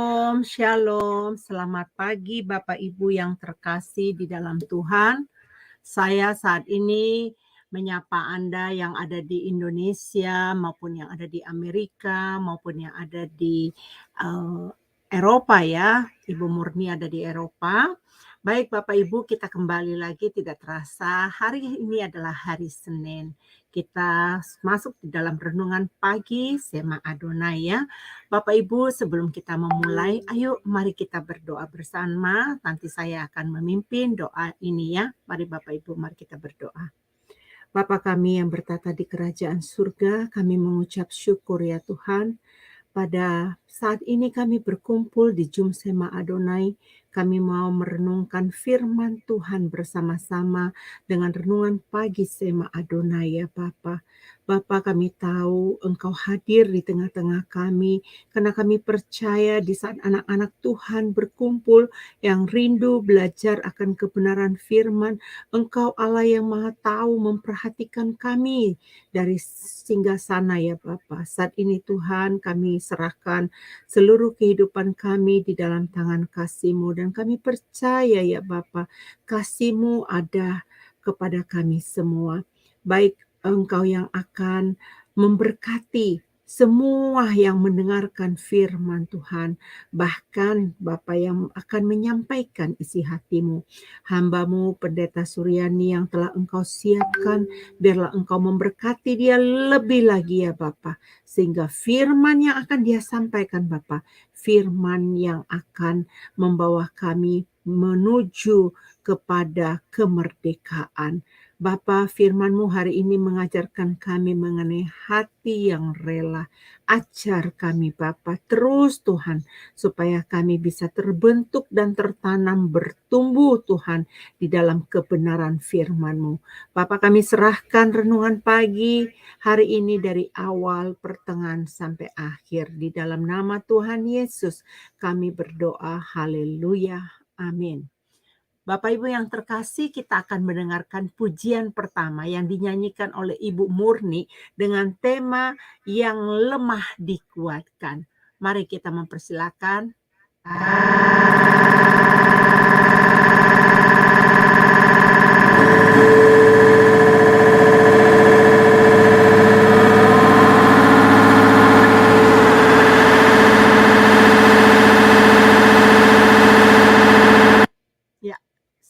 Shalom, shalom. Selamat pagi Bapak Ibu yang terkasih di dalam Tuhan. Saya saat ini menyapa Anda yang ada di Indonesia maupun yang ada di Amerika maupun yang ada di Eropa ya. Ibu Murni ada di Eropa. Baik Bapak Ibu, kita kembali lagi tidak terasa. Hari ini adalah hari Senin. Kita masuk di dalam renungan pagi Sema Adonai ya. Bapak Ibu, sebelum kita memulai, ayo mari kita berdoa bersama. Nanti saya akan memimpin doa ini ya. Mari Bapak Ibu, mari kita berdoa. Bapa kami yang bertata di kerajaan surga, kami mengucap syukur ya Tuhan. Pada saat ini kami berkumpul di Jum Sema Adonai. Kami mau merenungkan firman Tuhan bersama-sama dengan renungan pagi Sema Adonai ya Bapa. Bapa, kami tahu Engkau hadir di tengah-tengah kami karena kami percaya di saat anak-anak Tuhan berkumpul yang rindu belajar akan kebenaran firman, Engkau Allah yang Maha Tahu memperhatikan kami dari singgasana ya Bapa. Saat ini Tuhan kami serahkan seluruh kehidupan kami di dalam tangan kasih-Mu dan kami percaya ya Bapa, kasih-Mu ada kepada kami semua. Baik Engkau yang akan memberkati semua yang mendengarkan firman Tuhan, bahkan Bapa yang akan menyampaikan isi hati-Mu. Hamba-Mu Pendeta Suryani yang telah Engkau siapkan, biarlah Engkau memberkati dia lebih lagi ya Bapa, sehingga firman yang akan dia sampaikan Bapa, firman yang akan membawa kami menuju kepada kemerdekaan. Bapa, firman-Mu hari ini mengajarkan kami mengenai hati yang rela. Ajar kami Bapa terus Tuhan, supaya kami bisa terbentuk dan tertanam bertumbuh Tuhan di dalam kebenaran firman-Mu. Bapa, kami serahkan renungan pagi hari ini dari awal, pertengahan sampai akhir. Di dalam nama Tuhan Yesus kami berdoa, haleluya, amin. Bapak Ibu yang terkasih, kita akan mendengarkan pujian pertama yang dinyanyikan oleh Ibu Murni dengan tema yang lemah dikuatkan. Mari kita mempersilakan.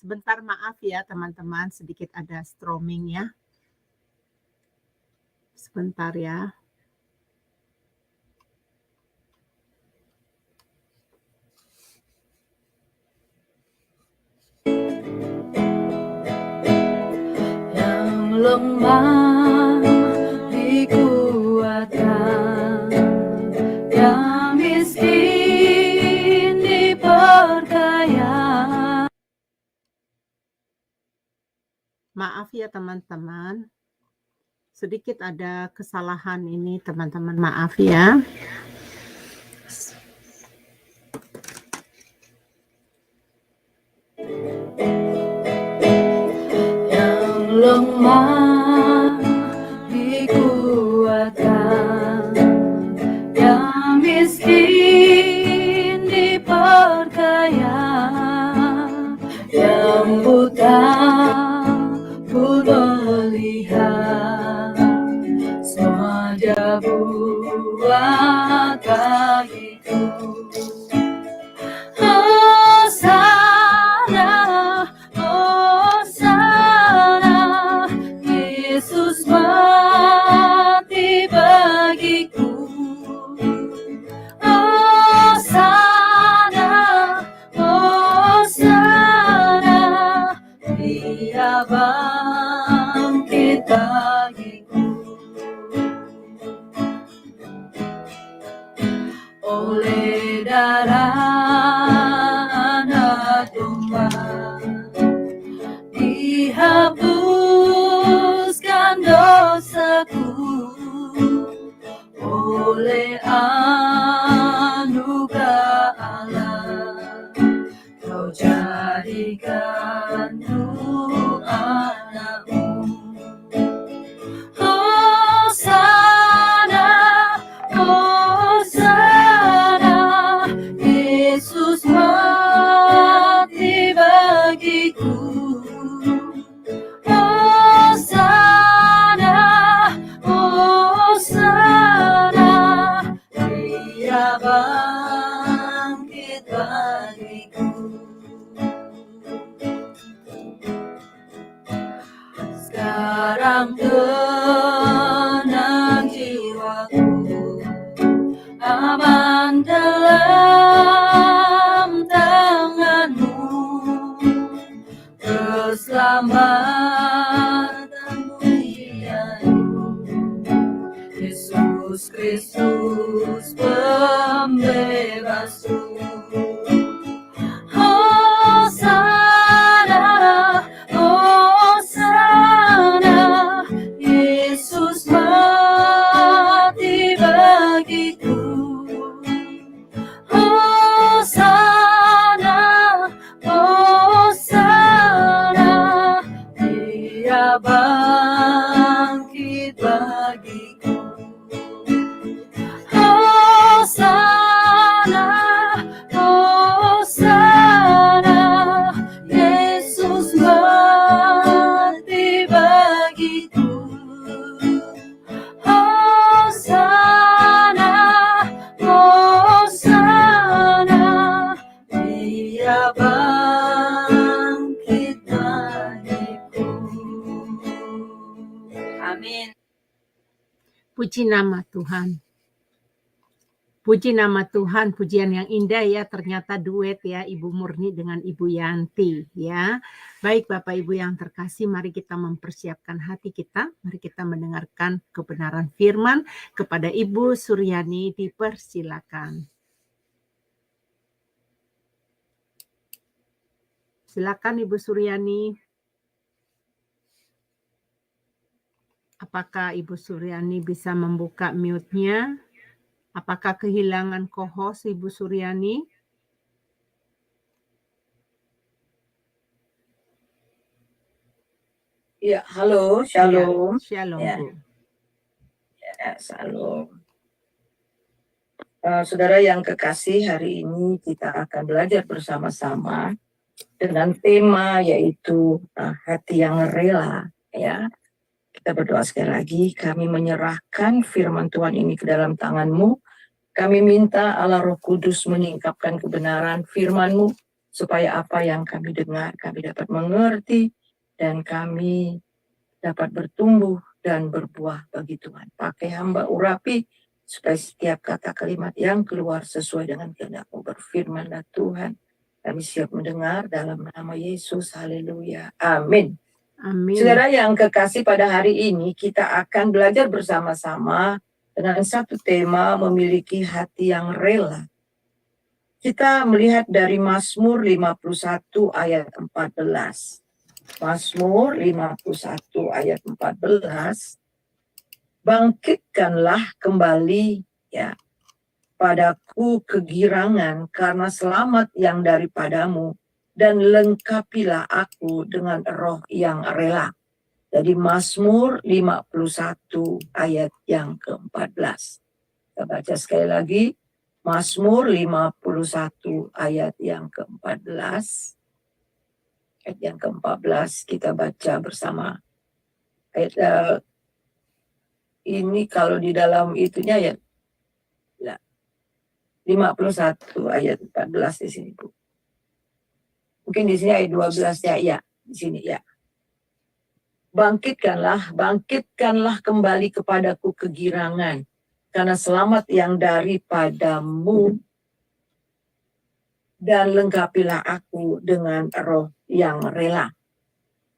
Sebentar maaf ya teman-teman, sedikit ada stroming ya. Sebentar ya. Yang lemah dikuatkan, yang miskin diperkaya. Maaf ya teman-teman, sedikit ada kesalahan ini teman-teman, maaf ya. Yang lemah dikuatkan, yang miskin diperkaya, yang buta pun melihat, semua Dia buat bagiku. Hosana, Hosana, Yesus mati bagiku. Hosana, Hosana, Dia bangkit bagiku. Oleh darah anak domba dihapuskan dosaku, oleh anugerah Allah Kau jadikanku anakmu. Hosana, Hosana, Yesus mati bagiku. Hosana, Hosana, Dia bangkit bagiku. Sekarang tenang jiwaku, aman dalam tangan-Mu, keselamatan mulia-Mu, Yesus Kristus pembebasku. Hosana, Hosana, Yesus mati bagiku. Hosana, Hosana, Dia bangkit bagiku. Hosana, Hosana, Yesus mati bagiku. Hosana, Hosana, Dia bangkit bagiku. Amin. Puji nama Tuhan. Puji nama Tuhan, pujian yang indah ya, ternyata duet ya Ibu Murni dengan Ibu Yanti ya. Baik Bapak Ibu yang terkasih, mari kita mempersiapkan hati kita, mari kita mendengarkan kebenaran firman. Kepada Ibu Suryani dipersilakan. Silakan Ibu Suryani. Apakah Ibu Suryani bisa membuka mute-nya? Apakah kehilangan co-host Ibu Suryani? Ya, halo, shalom. Ya, shalom Ya. Bu. Ya, shalom. Saudara yang kekasih, hari ini kita akan belajar bersama-sama dengan tema yaitu hati yang rela. Ya, kita berdoa sekali lagi. Kami menyerahkan firman Tuhan ini ke dalam tangan-Mu. Kami minta Allah Roh Kudus menyingkapkan kebenaran firman-Mu supaya apa yang kami dengar kami dapat mengerti dan kami dapat bertumbuh dan berbuah bagi Tuhan. Pakai hamba urapi supaya setiap kata kalimat yang keluar sesuai dengan kehendak-Mu. Berfirmanlah Tuhan. Kami siap mendengar dalam nama Yesus. Haleluya. Amin. Amin. Saudara yang kekasih, pada hari ini kita akan belajar bersama-sama dengan satu tema, memiliki hati yang rela. Kita melihat dari Mazmur 51 ayat 14. Mazmur 51 ayat 14. Bangkitkanlah kembali ya padaku kegirangan karena selamat yang daripadamu, dan lengkapilah aku dengan roh yang rela. Jadi Mazmur 51 ayat yang ke-14. Kita baca sekali lagi. Mazmur 51 ayat yang ke-14. Ayat yang ke-14 kita baca bersama. Ayat ini kalau di dalam itunya ya 51 ayat 14 di sini Bu. Mungkin di sini ayat 12 ya, di sini ya. Bangkitkanlah kembali kepadaku kegirangan, karena selamat yang daripadamu, dan lengkapilah aku dengan roh yang rela.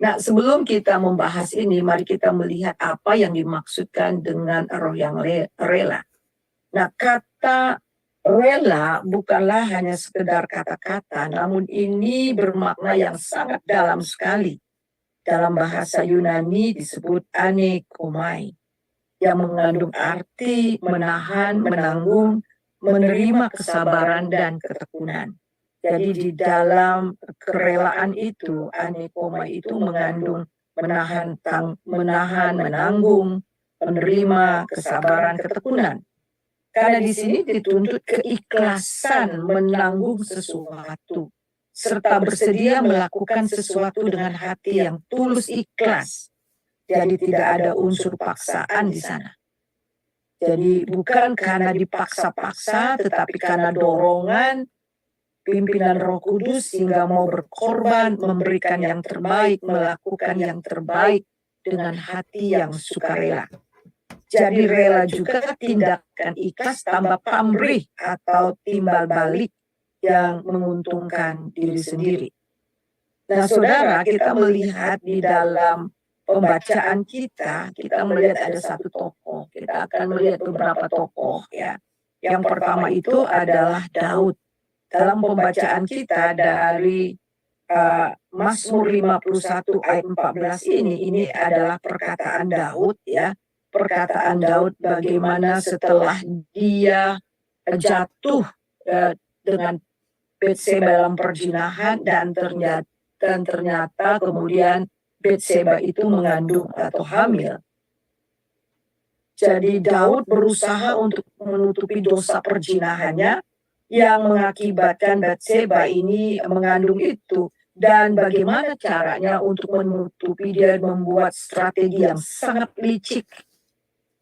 Nah, sebelum kita membahas ini, mari kita melihat apa yang dimaksudkan dengan roh yang rela. Nah, kata rela bukanlah hanya sekedar kata-kata, namun ini bermakna yang sangat dalam sekali. Dalam bahasa Yunani disebut anekomai, yang mengandung arti menahan, menanggung, menerima kesabaran dan ketekunan. Jadi di dalam kerelaan itu, anekomai itu mengandung menahan, menanggung, menerima kesabaran, ketekunan. Karena di sini dituntut keikhlasan menanggung sesuatu, serta bersedia melakukan sesuatu dengan hati yang tulus ikhlas. Jadi tidak ada unsur paksaan di sana. Jadi bukan karena dipaksa-paksa, tetapi karena dorongan pimpinan Roh Kudus sehingga mau berkorban, memberikan yang terbaik, melakukan yang terbaik dengan hati yang sukarela. Jadi rela juga tindakan ikhlas tambah pamrih atau timbal balik yang menguntungkan diri sendiri. Nah, saudara, kita melihat di dalam pembacaan kita melihat ada satu tokoh. Kita akan melihat beberapa tokoh ya. Yang pertama itu adalah Daud. Dalam pembacaan kita dari Mazmur 51 ayat 14 ini adalah perkataan Daud ya. Perkataan Daud bagaimana setelah dia jatuh dengan Betseba dalam perzinahan dan ternyata kemudian Betseba itu mengandung atau hamil. Jadi Daud berusaha untuk menutupi dosa perzinahannya yang mengakibatkan Betseba ini mengandung itu. Dan bagaimana caranya untuk menutupi? Dia membuat strategi yang sangat licik.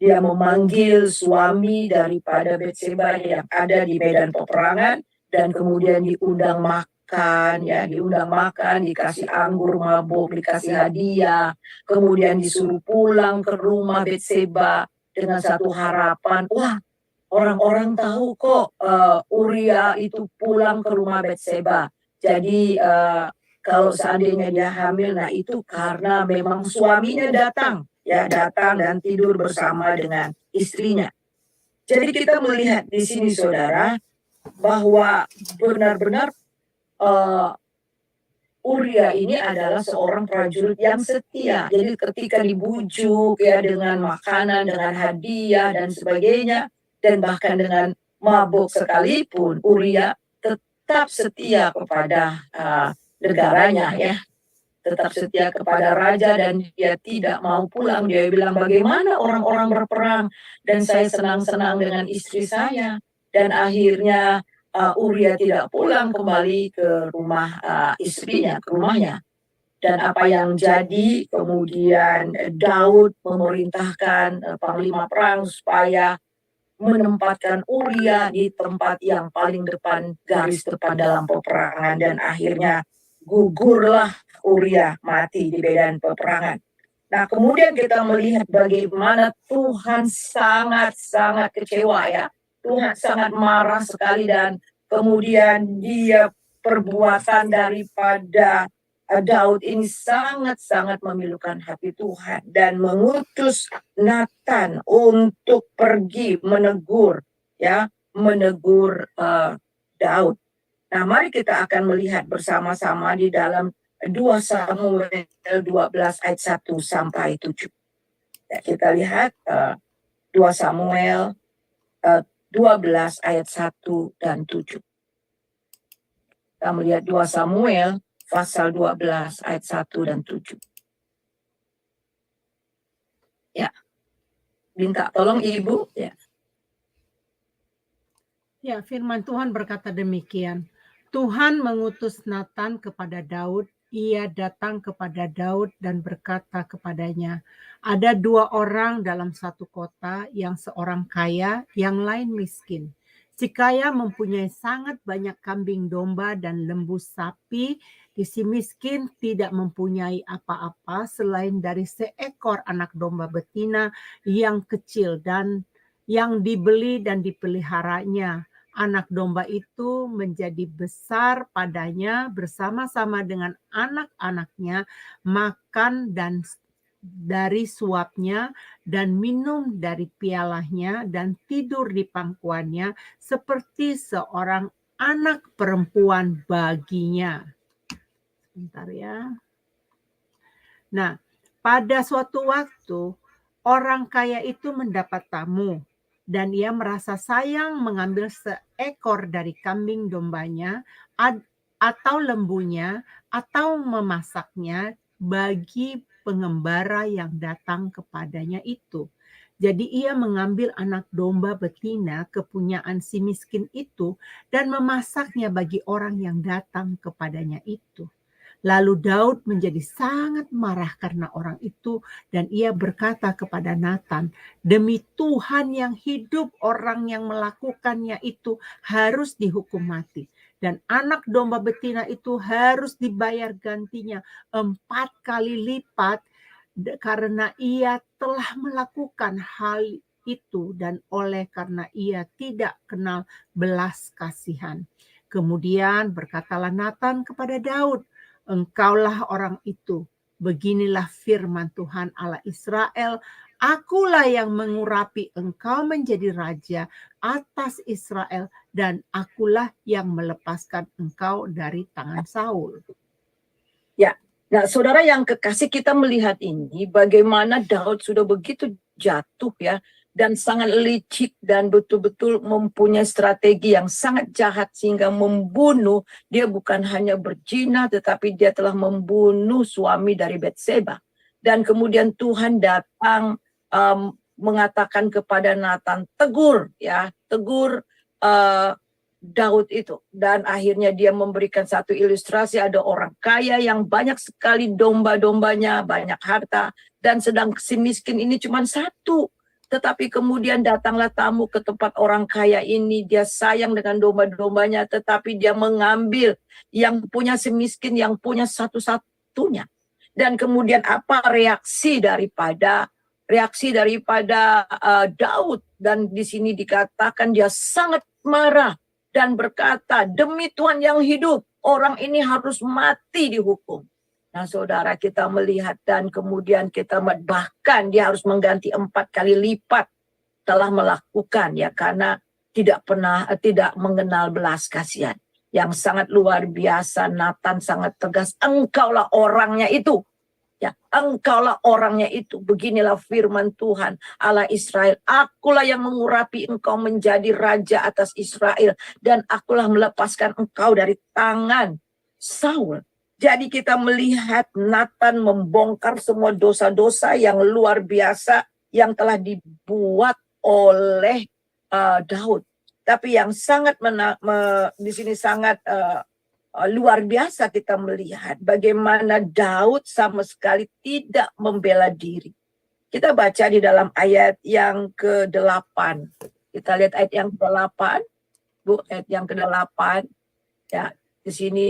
Dia memanggil suami daripada Betseba yang ada di medan peperangan dan kemudian diundang makan, ya, diundang makan, dikasih anggur mabuk, dikasih hadiah, kemudian disuruh pulang ke rumah Betseba dengan satu harapan, wah, orang-orang tahu kok Uria itu pulang ke rumah Betseba. Jadi kalau seandainya dia hamil, nah itu karena memang suaminya datang dan tidur bersama dengan istrinya. Jadi kita melihat di sini saudara bahwa benar-benar Uria ini adalah seorang prajurit yang setia. Jadi ketika dibujuk ya dengan makanan, dengan hadiah dan sebagainya, dan bahkan dengan mabuk sekalipun, Uria tetap setia kepada negaranya ya. Tetap setia kepada raja dan dia tidak mau pulang. Dia bilang bagaimana orang-orang berperang dan saya senang-senang dengan istri saya. Dan akhirnya Uria tidak pulang kembali ke rumah istrinya, ke rumahnya. Dan apa yang jadi kemudian Daud memerintahkan panglima perang supaya menempatkan Uria di tempat yang paling depan, garis depan dalam peperangan. Dan akhirnya gugurlah Uria, mati di medan peperangan. Nah, kemudian kita melihat bagaimana Tuhan sangat-sangat kecewa ya. Tuhan sangat marah sekali dan kemudian dia perbuatan daripada Daud ini sangat-sangat memilukan hati Tuhan dan mengutus Nathan untuk pergi menegur Daud. Nah, mari kita akan melihat bersama-sama di dalam 2 Samuel 12 ayat 1 sampai 7. Ya, kita lihat 2 Samuel 12 ayat 1 dan 7. Kita melihat 2 Samuel pasal 12 ayat 1 dan 7. Ya. Minta tolong Ibu ya. Ya, firman Tuhan berkata demikian. Tuhan mengutus Nathan kepada Daud. Ia datang kepada Daud dan berkata kepadanya, ada 2 orang dalam satu kota, yang seorang kaya, yang lain miskin. Si kaya mempunyai sangat banyak kambing domba dan lembu sapi. Si miskin tidak mempunyai apa-apa selain dari seekor anak domba betina yang kecil dan yang dibeli dan dipeliharanya. Anak domba itu menjadi besar padanya bersama-sama dengan anak-anaknya, makan dan dari suapnya dan minum dari pialahnya dan tidur di pangkuannya seperti seorang anak perempuan baginya. Sebentar ya. Nah, pada suatu waktu orang kaya itu mendapat tamu. Dan ia merasa sayang mengambil seekor dari kambing dombanya atau lembunya atau memasaknya bagi pengembara yang datang kepadanya itu. Jadi ia mengambil anak domba betina kepunyaan si miskin itu dan memasaknya bagi orang yang datang kepadanya itu. Lalu Daud menjadi sangat marah karena orang itu dan ia berkata kepada Nathan, "Demi Tuhan yang hidup, orang yang melakukannya itu harus dihukum mati. Dan anak domba betina itu harus dibayar gantinya 4 kali lipat karena ia telah melakukan hal itu dan oleh karena ia tidak kenal belas kasihan." Kemudian berkatalah Nathan kepada Daud, "Engkaulah orang itu. Beginilah firman Tuhan Allah Israel, akulah yang mengurapi engkau menjadi raja atas Israel dan akulah yang melepaskan engkau dari tangan Saul." Ya, nah saudara yang kekasih, kita melihat ini bagaimana Daud sudah begitu jatuh ya, dan sangat licik dan betul-betul mempunyai strategi yang sangat jahat sehingga membunuh. Dia bukan hanya berzina tetapi dia telah membunuh suami dari Batseba. Dan kemudian Tuhan datang mengatakan kepada Nathan, tegur Daud itu, dan akhirnya dia memberikan satu ilustrasi. Ada orang kaya yang banyak sekali domba-dombanya, banyak harta, dan sedang si miskin ini cuma satu. Tetapi kemudian datanglah tamu ke tempat orang kaya ini, dia sayang dengan domba-dombanya, tetapi dia mengambil yang punya si miskin, yang punya satu-satunya. Dan kemudian apa reaksi daripada Daud? Dan di sini dikatakan dia sangat marah dan berkata, "Demi Tuhan yang hidup, orang ini harus mati dihukum." Nah saudara, kita melihat dan kemudian kita bahkan dia harus mengganti 4 kali lipat telah melakukan ya, karena tidak mengenal belas kasihan. Yang sangat luar biasa, Nathan sangat tegas, engkaulah orangnya itu. Ya, engkaulah orangnya itu. Beginilah firman Tuhan Allah Israel, akulah yang mengurapi engkau menjadi raja atas Israel dan akulah melepaskan engkau dari tangan Saul. Jadi kita melihat Nathan membongkar semua dosa-dosa yang luar biasa yang telah dibuat oleh Daud. Tapi yang sangat di sini sangat luar biasa kita melihat bagaimana Daud sama sekali tidak membela diri. Kita baca di dalam ayat yang ke-8. Kita lihat ayat yang ke-8. Bu, ayat yang ke-8. Ya, di sini,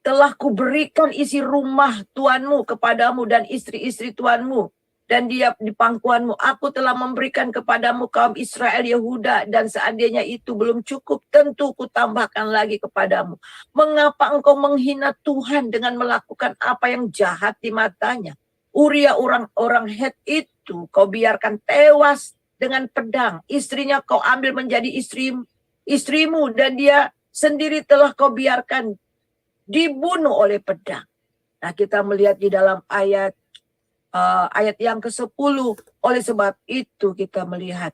telah kuberikan isi rumah tuanmu kepadamu dan istri-istri tuanmu dan dia di pangkuanmu. Aku telah memberikan kepadamu kaum Israel Yehuda, dan seandainya itu belum cukup, tentu kutambahkan lagi kepadamu. Mengapa engkau menghina Tuhan dengan melakukan apa yang jahat di matanya? Uria orang Het itu kau biarkan tewas dengan pedang. Istrinya kau ambil menjadi istrimu, dan dia sendiri telah kau biarkan dibunuh oleh pedang. Nah kita melihat di dalam ayat yang ke-10, oleh sebab itu kita melihat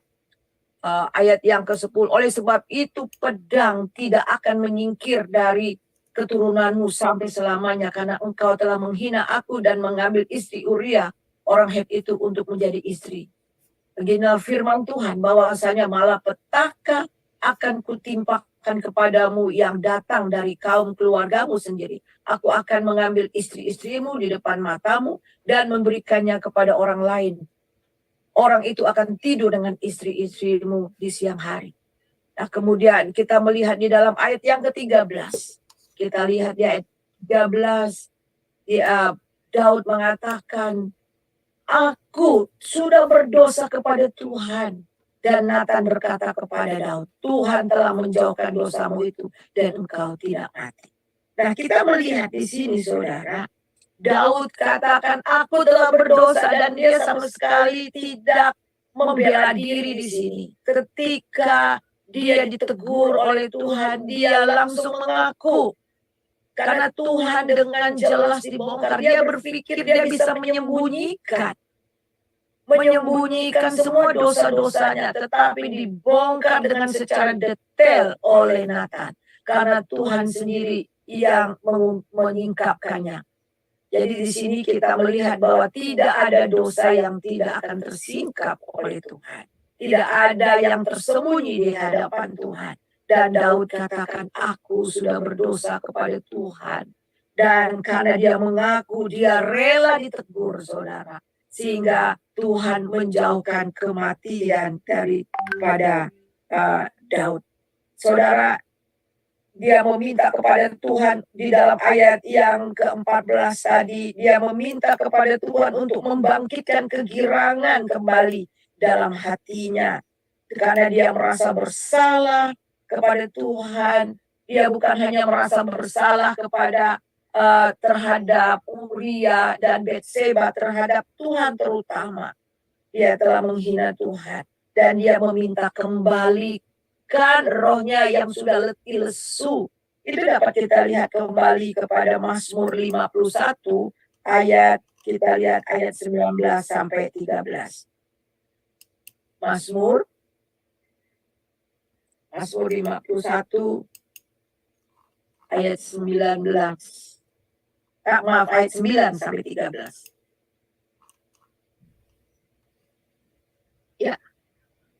ayat yang ke-10, oleh sebab itu pedang tidak akan menyingkir dari keturunanmu sampai selamanya, karena engkau telah menghina aku dan mengambil istri Uria orang Het itu untuk menjadi istri. Beginilah firman Tuhan, bahwasanya malah petaka akan kutimpakan kepadamu yang datang dari kaum keluargamu sendiri. Aku akan mengambil istri-istrimu di depan matamu dan memberikannya kepada orang lain. Orang itu akan tidur dengan istri-istrimu di siang hari. Nah kemudian kita melihat di dalam ayat yang ke-13. Kita lihat di ayat 13. Daud mengatakan, aku sudah berdosa kepada Tuhan. Dan Nathan berkata kepada Daud, Tuhan telah menjauhkan dosamu itu dan engkau tidak mati. Nah kita melihat di sini saudara, Daud katakan aku telah berdosa dan dia sama sekali tidak membela diri di sini. Ketika dia ditegur oleh Tuhan, dia langsung mengaku. Karena Tuhan dengan jelas dibongkar, dia berpikir dia bisa menyembunyikan semua dosa-dosanya, tetapi dibongkar dengan secara detail oleh Nathan, karena Tuhan sendiri yang menyingkapkannya. Jadi di sini kita melihat bahwa tidak ada dosa yang tidak akan tersingkap oleh Tuhan. Tidak ada yang tersembunyi di hadapan Tuhan. Dan Daud katakan, aku sudah berdosa kepada Tuhan. Dan karena dia mengaku, dia rela ditegur, saudara. Sehingga Tuhan menjauhkan kematian daripada Daud. Saudara, dia meminta kepada Tuhan di dalam ayat yang ke-14 tadi, dia meminta kepada Tuhan untuk membangkitkan kegirangan kembali dalam hatinya. Karena dia merasa bersalah kepada Tuhan, dia bukan hanya merasa bersalah kepada terhadap Uria dan Betseba, terhadap Tuhan terutama. Dia telah menghina Tuhan dan dia meminta kembali rohnya yang sudah letih lesu. Itu dapat kita lihat kembali kepada Mazmur 51 ayat, kita lihat ayat 19 sampai 13. Mazmur 51 ayat 19. Ayat 9 sampai 13. Ya.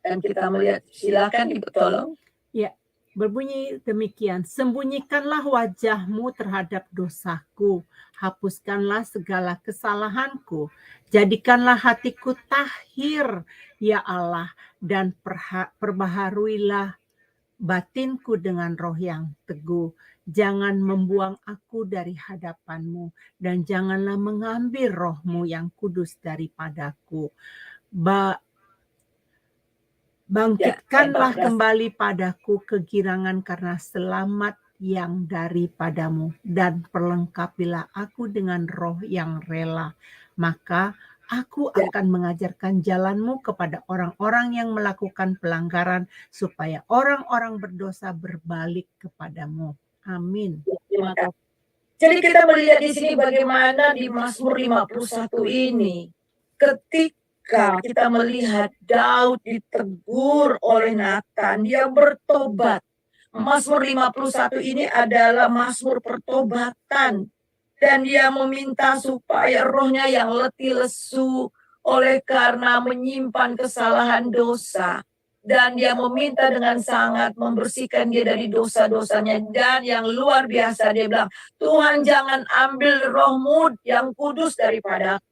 Dan kita melihat, silakan Ibu tolong. Ya, berbunyi demikian. Sembunyikanlah wajahmu terhadap dosaku. Hapuskanlah segala kesalahanku. Jadikanlah hatiku tahir, ya Allah. Dan perbaharuilah batinku dengan roh yang teguh. Jangan membuang aku dari hadapanmu. Dan janganlah mengambil rohmu yang kudus daripadaku. Bangkitkanlah kembali padaku kegirangan karena selamat yang daripadamu, dan perlengkapilah aku dengan roh yang rela. Maka aku akan mengajarkan jalanmu kepada orang-orang yang melakukan pelanggaran, supaya orang-orang berdosa berbalik kepadamu. Amin. Terima kasih. Jadi kita melihat di sini bagaimana di Mazmur 51 ini, ketika kita melihat Daud ditegur oleh Nathan, dia bertobat. Mazmur 51 ini adalah Mazmur pertobatan. Dan dia meminta supaya rohnya yang letih lesu oleh karena menyimpan kesalahan dosa. Dan dia meminta dengan sangat membersihkan dia dari dosa-dosanya. Dan yang luar biasa dia bilang, Tuhan jangan ambil rohmu yang kudus daripada aku.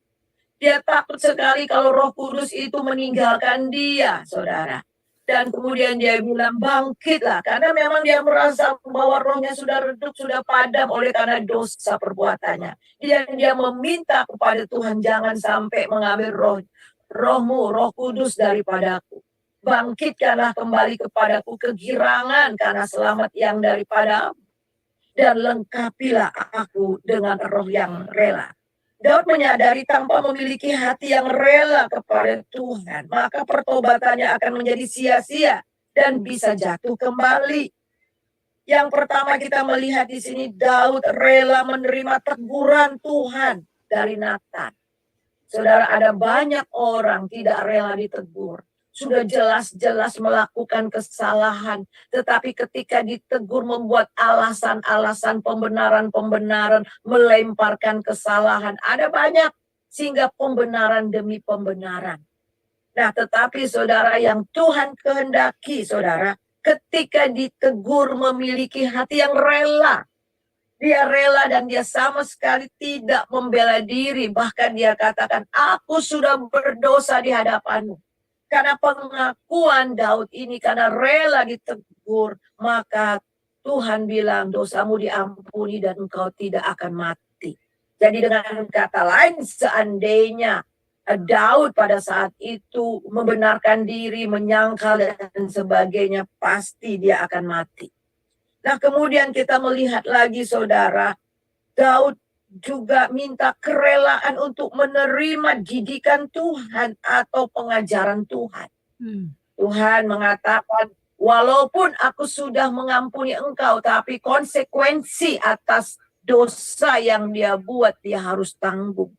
Dia takut sekali kalau Roh Kudus itu meninggalkan dia, saudara. Dan kemudian dia bilang, bangkitlah. Karena memang dia merasa bahwa rohnya sudah redup, sudah padam oleh karena dosa perbuatannya. Dia meminta kepada Tuhan, jangan sampai mengambil rohmu, Roh Kudus daripadaku. Bangkitkanlah kembali kepadaku kegirangan karena selamat yang daripadamu. Dan lengkapilah aku dengan roh yang rela. Daud menyadari tanpa memiliki hati yang rela kepada Tuhan, maka pertobatannya akan menjadi sia-sia dan bisa jatuh kembali. Yang pertama kita melihat di sini, Daud rela menerima teguran Tuhan dari Nathan. Saudara, ada banyak orang tidak rela ditegur. Sudah jelas-jelas melakukan kesalahan, tetapi ketika ditegur membuat alasan-alasan pembenaran-pembenaran, melemparkan kesalahan. Ada banyak, sehingga pembenaran demi pembenaran. Nah, tetapi saudara, yang Tuhan kehendaki, saudara, ketika ditegur memiliki hati yang rela. Dia rela dan dia sama sekali tidak membela diri. Bahkan dia katakan, aku sudah berdosa di hadapanmu. Karena pengakuan Daud ini, karena rela ditegur, maka Tuhan bilang dosamu diampuni dan engkau tidak akan mati. Jadi dengan kata lain, seandainya Daud pada saat itu membenarkan diri, menyangkal dan sebagainya, pasti dia akan mati. Nah, kemudian kita melihat lagi, saudara, Daud juga minta kerelaan untuk menerima didikan Tuhan atau pengajaran Tuhan. Tuhan mengatakan, walaupun aku sudah mengampuni engkau, tapi konsekuensi atas dosa yang dia buat, dia harus tanggung.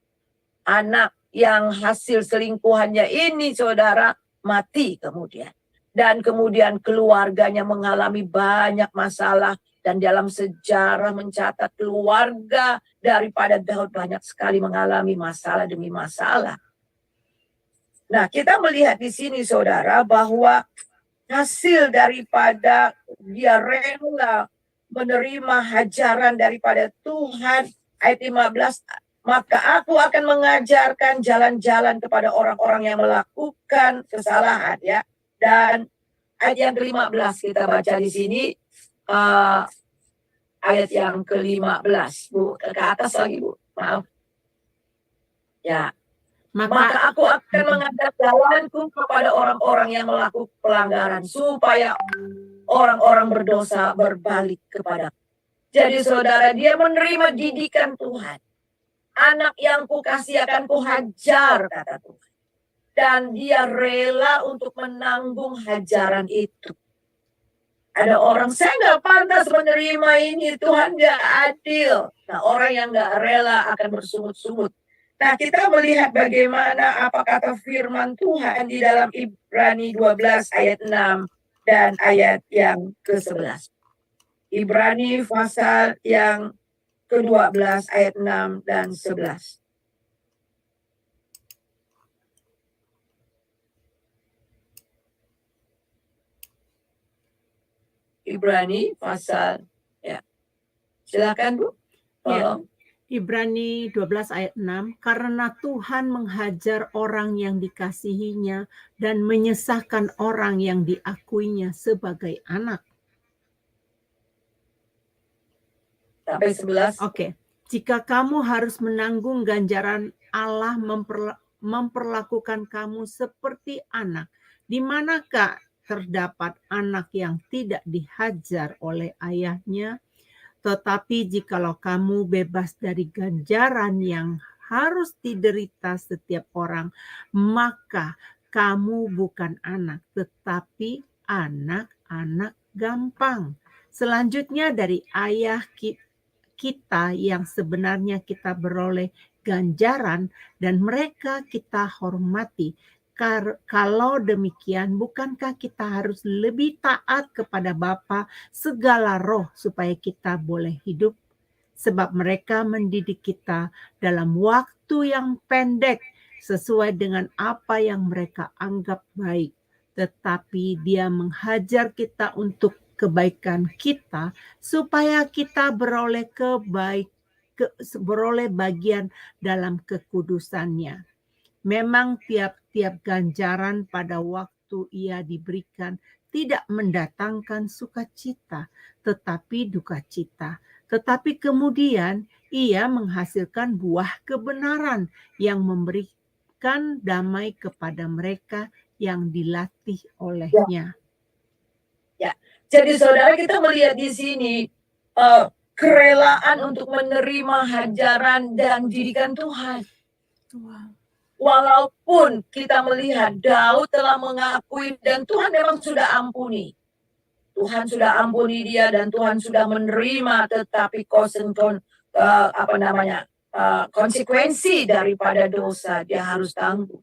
Anak yang hasil selingkuhannya ini, saudara, mati kemudian. Dan kemudian keluarganya mengalami banyak masalah. Dan dalam sejarah mencatat keluarga daripada Daud banyak sekali mengalami masalah demi masalah. Nah, kita melihat di sini saudara bahwa hasil daripada dia rela menerima hajaran daripada Tuhan, ayat 15, maka aku akan mengajarkan jalan-jalan kepada orang-orang yang melakukan kesalahan, ya. Dan ayat yang ke-15 kita baca di sini, ayat yang ke-15, Bu, ke atas lagi, Bu, maaf. Ya, maka aku akan mengajar jalanku kepada orang-orang yang melakukan pelanggaran, supaya orang-orang berdosa berbalik kepada. Jadi saudara, dia menerima didikan Tuhan. Anak yang kukasih akan kuhajar, kata Tuhan. Dan dia rela untuk menanggung hajaran itu. Ada orang, saya nggak pantas menerima ini, Tuhan nggak adil. Nah, orang yang nggak rela akan bersungut-sungut. Nah, kita melihat bagaimana apa kata firman Tuhan di dalam Ibrani 12 ayat 6 dan ayat yang ke-11. Ibrani pasal yang ke-12 ayat 6 dan 11. Ibrani pasal, ya. Silakan, Bu. Ya. Ibrani 12 ayat 6, karena Tuhan menghajar orang yang dikasihinya dan menyesahkan orang yang diakuinya sebagai anak. Sampai 11. Oke. Jika kamu harus menanggung ganjaran Allah memperlakukan kamu seperti anak, di manakah terdapat anak yang tidak dihajar oleh ayahnya? Tetapi jikalau kamu bebas dari ganjaran yang harus diderita setiap orang, maka kamu bukan anak, tetapi anak-anak gampang. Selanjutnya dari ayah kita yang sebenarnya kita beroleh ganjaran dan mereka kita hormati. Kalau demikian, bukankah kita harus lebih taat kepada Bapa segala roh supaya kita boleh hidup? Sebab mereka mendidik kita dalam waktu yang pendek sesuai dengan apa yang mereka anggap baik. Tetapi dia menghajar kita untuk kebaikan kita supaya kita beroleh beroleh bagian dalam kekudusannya. Memang tiap-tiap ganjaran pada waktu ia diberikan tidak mendatangkan sukacita, tetapi duka cita. Tetapi kemudian ia menghasilkan buah kebenaran yang memberikan damai kepada mereka yang dilatih olehnya. Ya. Jadi saudara, kita melihat di sini kerelaan untuk menerima hajaran dan didikan Tuhan. Walaupun kita melihat Daud telah mengakui dan Tuhan memang sudah ampuni. Tuhan sudah ampuni dia dan Tuhan sudah menerima, tetapi konsekuensi daripada dosa dia harus tanggung.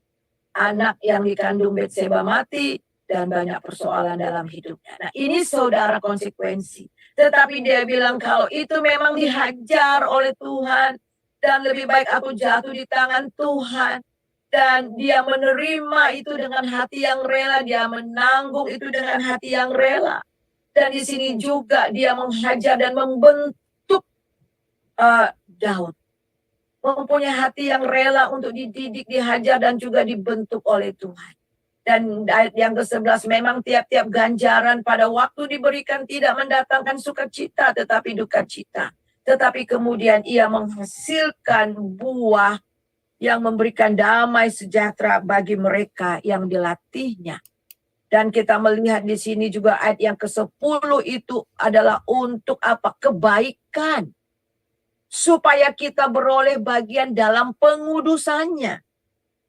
Anak yang dikandung Betseba mati dan banyak persoalan dalam hidupnya. Nah, ini saudara konsekuensi. Tetapi dia bilang kalau itu memang dihajar oleh Tuhan dan lebih baik aku jatuh di tangan Tuhan. Dan dia menerima itu dengan hati yang rela, dia menanggung itu dengan hati yang rela. Dan di sini juga dia menghajar dan membentuk Daud. Mempunyai hati yang rela untuk dididik, dihajar, dan juga dibentuk oleh Tuhan. Dan ayat yang ke-11, memang tiap-tiap ganjaran pada waktu diberikan tidak mendatangkan sukacita, tetapi duka cita. Tetapi kemudian ia menghasilkan buah yang memberikan damai sejahtera bagi mereka yang dilatihnya. Dan kita melihat di sini juga ayat yang ke-10 itu adalah untuk apa? Kebaikan. Supaya kita beroleh bagian dalam pengudusannya.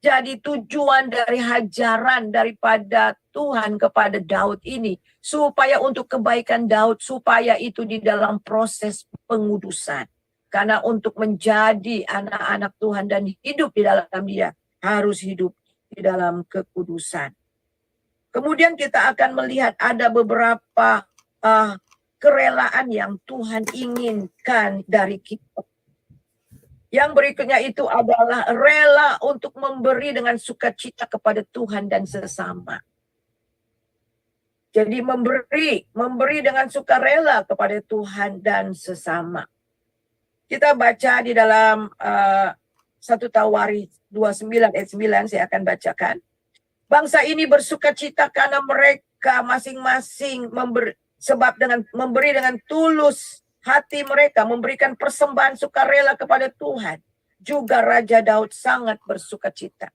Jadi tujuan dari hajaran daripada Tuhan kepada Daud ini, supaya untuk kebaikan Daud, supaya itu di dalam proses pengudusan. Karena untuk menjadi anak-anak Tuhan dan hidup di dalam dia, harus hidup di dalam kekudusan. Kemudian kita akan melihat ada beberapa kerelaan yang Tuhan inginkan dari kita. Yang berikutnya itu adalah rela untuk memberi dengan sukacita kepada Tuhan dan sesama. Jadi memberi dengan sukarela kepada Tuhan dan sesama. Kita baca di dalam 1 Tawarik 29 ayat 9, saya akan bacakan. Bangsa ini bersukacita karena mereka masing-masing memberi dengan tulus hati mereka, memberikan persembahan sukarela kepada Tuhan. Juga Raja Daud sangat bersukacita.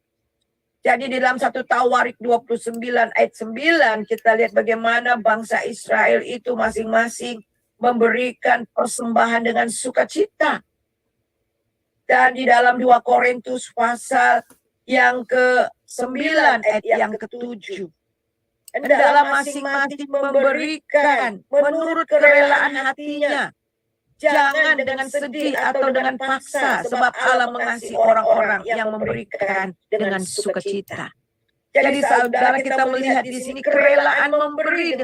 Jadi di dalam 1 Tawarik 29 ayat 9 kita lihat bagaimana bangsa Israel itu masing-masing memberikan persembahan dengan sukacita. Dan di dalam 2 Korintus pasal yang ke-9 ayat yang ke-7. Hendaklah masing-masing memberikan menurut kerelaan hatinya. Jangan dengan sedih atau dengan paksa, sebab Allah mengasihi orang-orang yang memberikan dengan sukacita. Jadi saudara, kita melihat di sini kerelaan memberi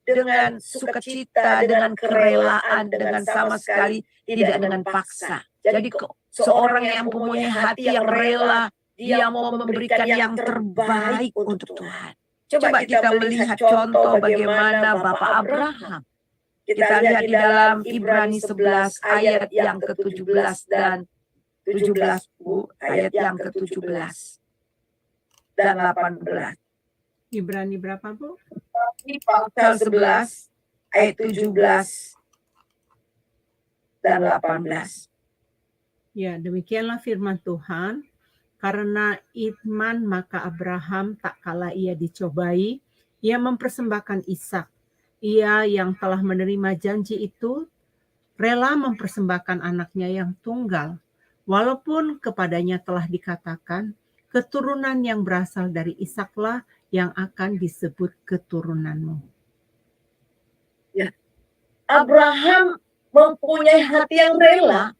dengan sukacita, dengan kerelaan, dengan sama sekali tidak dengan paksa. Jadi seorang yang mempunyai hati yang rela, dia mau memberikan yang terbaik untuk Tuhan. Coba kita melihat contoh bagaimana Bapak Abraham. Kita lihat di dalam Ibrani 11 ayat yang ke-17 dan 17, Bu, ayat yang ke-17 dan 18. Ibrani berapa, Bu? Di pasal 11 ayat 17 dan 18. Ya, demikianlah firman Tuhan. Karena iman maka Abraham tak kala ia dicobai, ia mempersembahkan Ishak. Ia yang telah menerima janji itu rela mempersembahkan anaknya yang tunggal, walaupun kepadanya telah dikatakan, keturunan yang berasal dari Ishaklah yang akan disebut keturunanmu. Ya. Abraham mempunyai hati yang rela.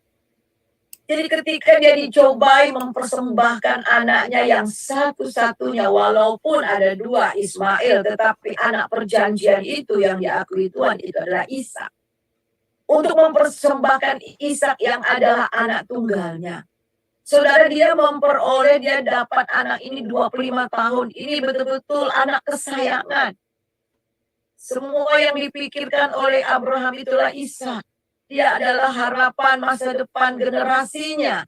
Jadi ketika dia dicobai mempersembahkan anaknya yang satu-satunya, walaupun ada 2 Ismail, tetapi anak perjanjian itu yang diakui Tuhan itu adalah Ishak. Untuk mempersembahkan Ishak yang adalah anak tunggalnya. Saudara, dia dapat anak ini 25 tahun. Ini betul-betul anak kesayangan. Semua yang dipikirkan oleh Abraham itulah Ishak. Dia adalah harapan masa depan generasinya.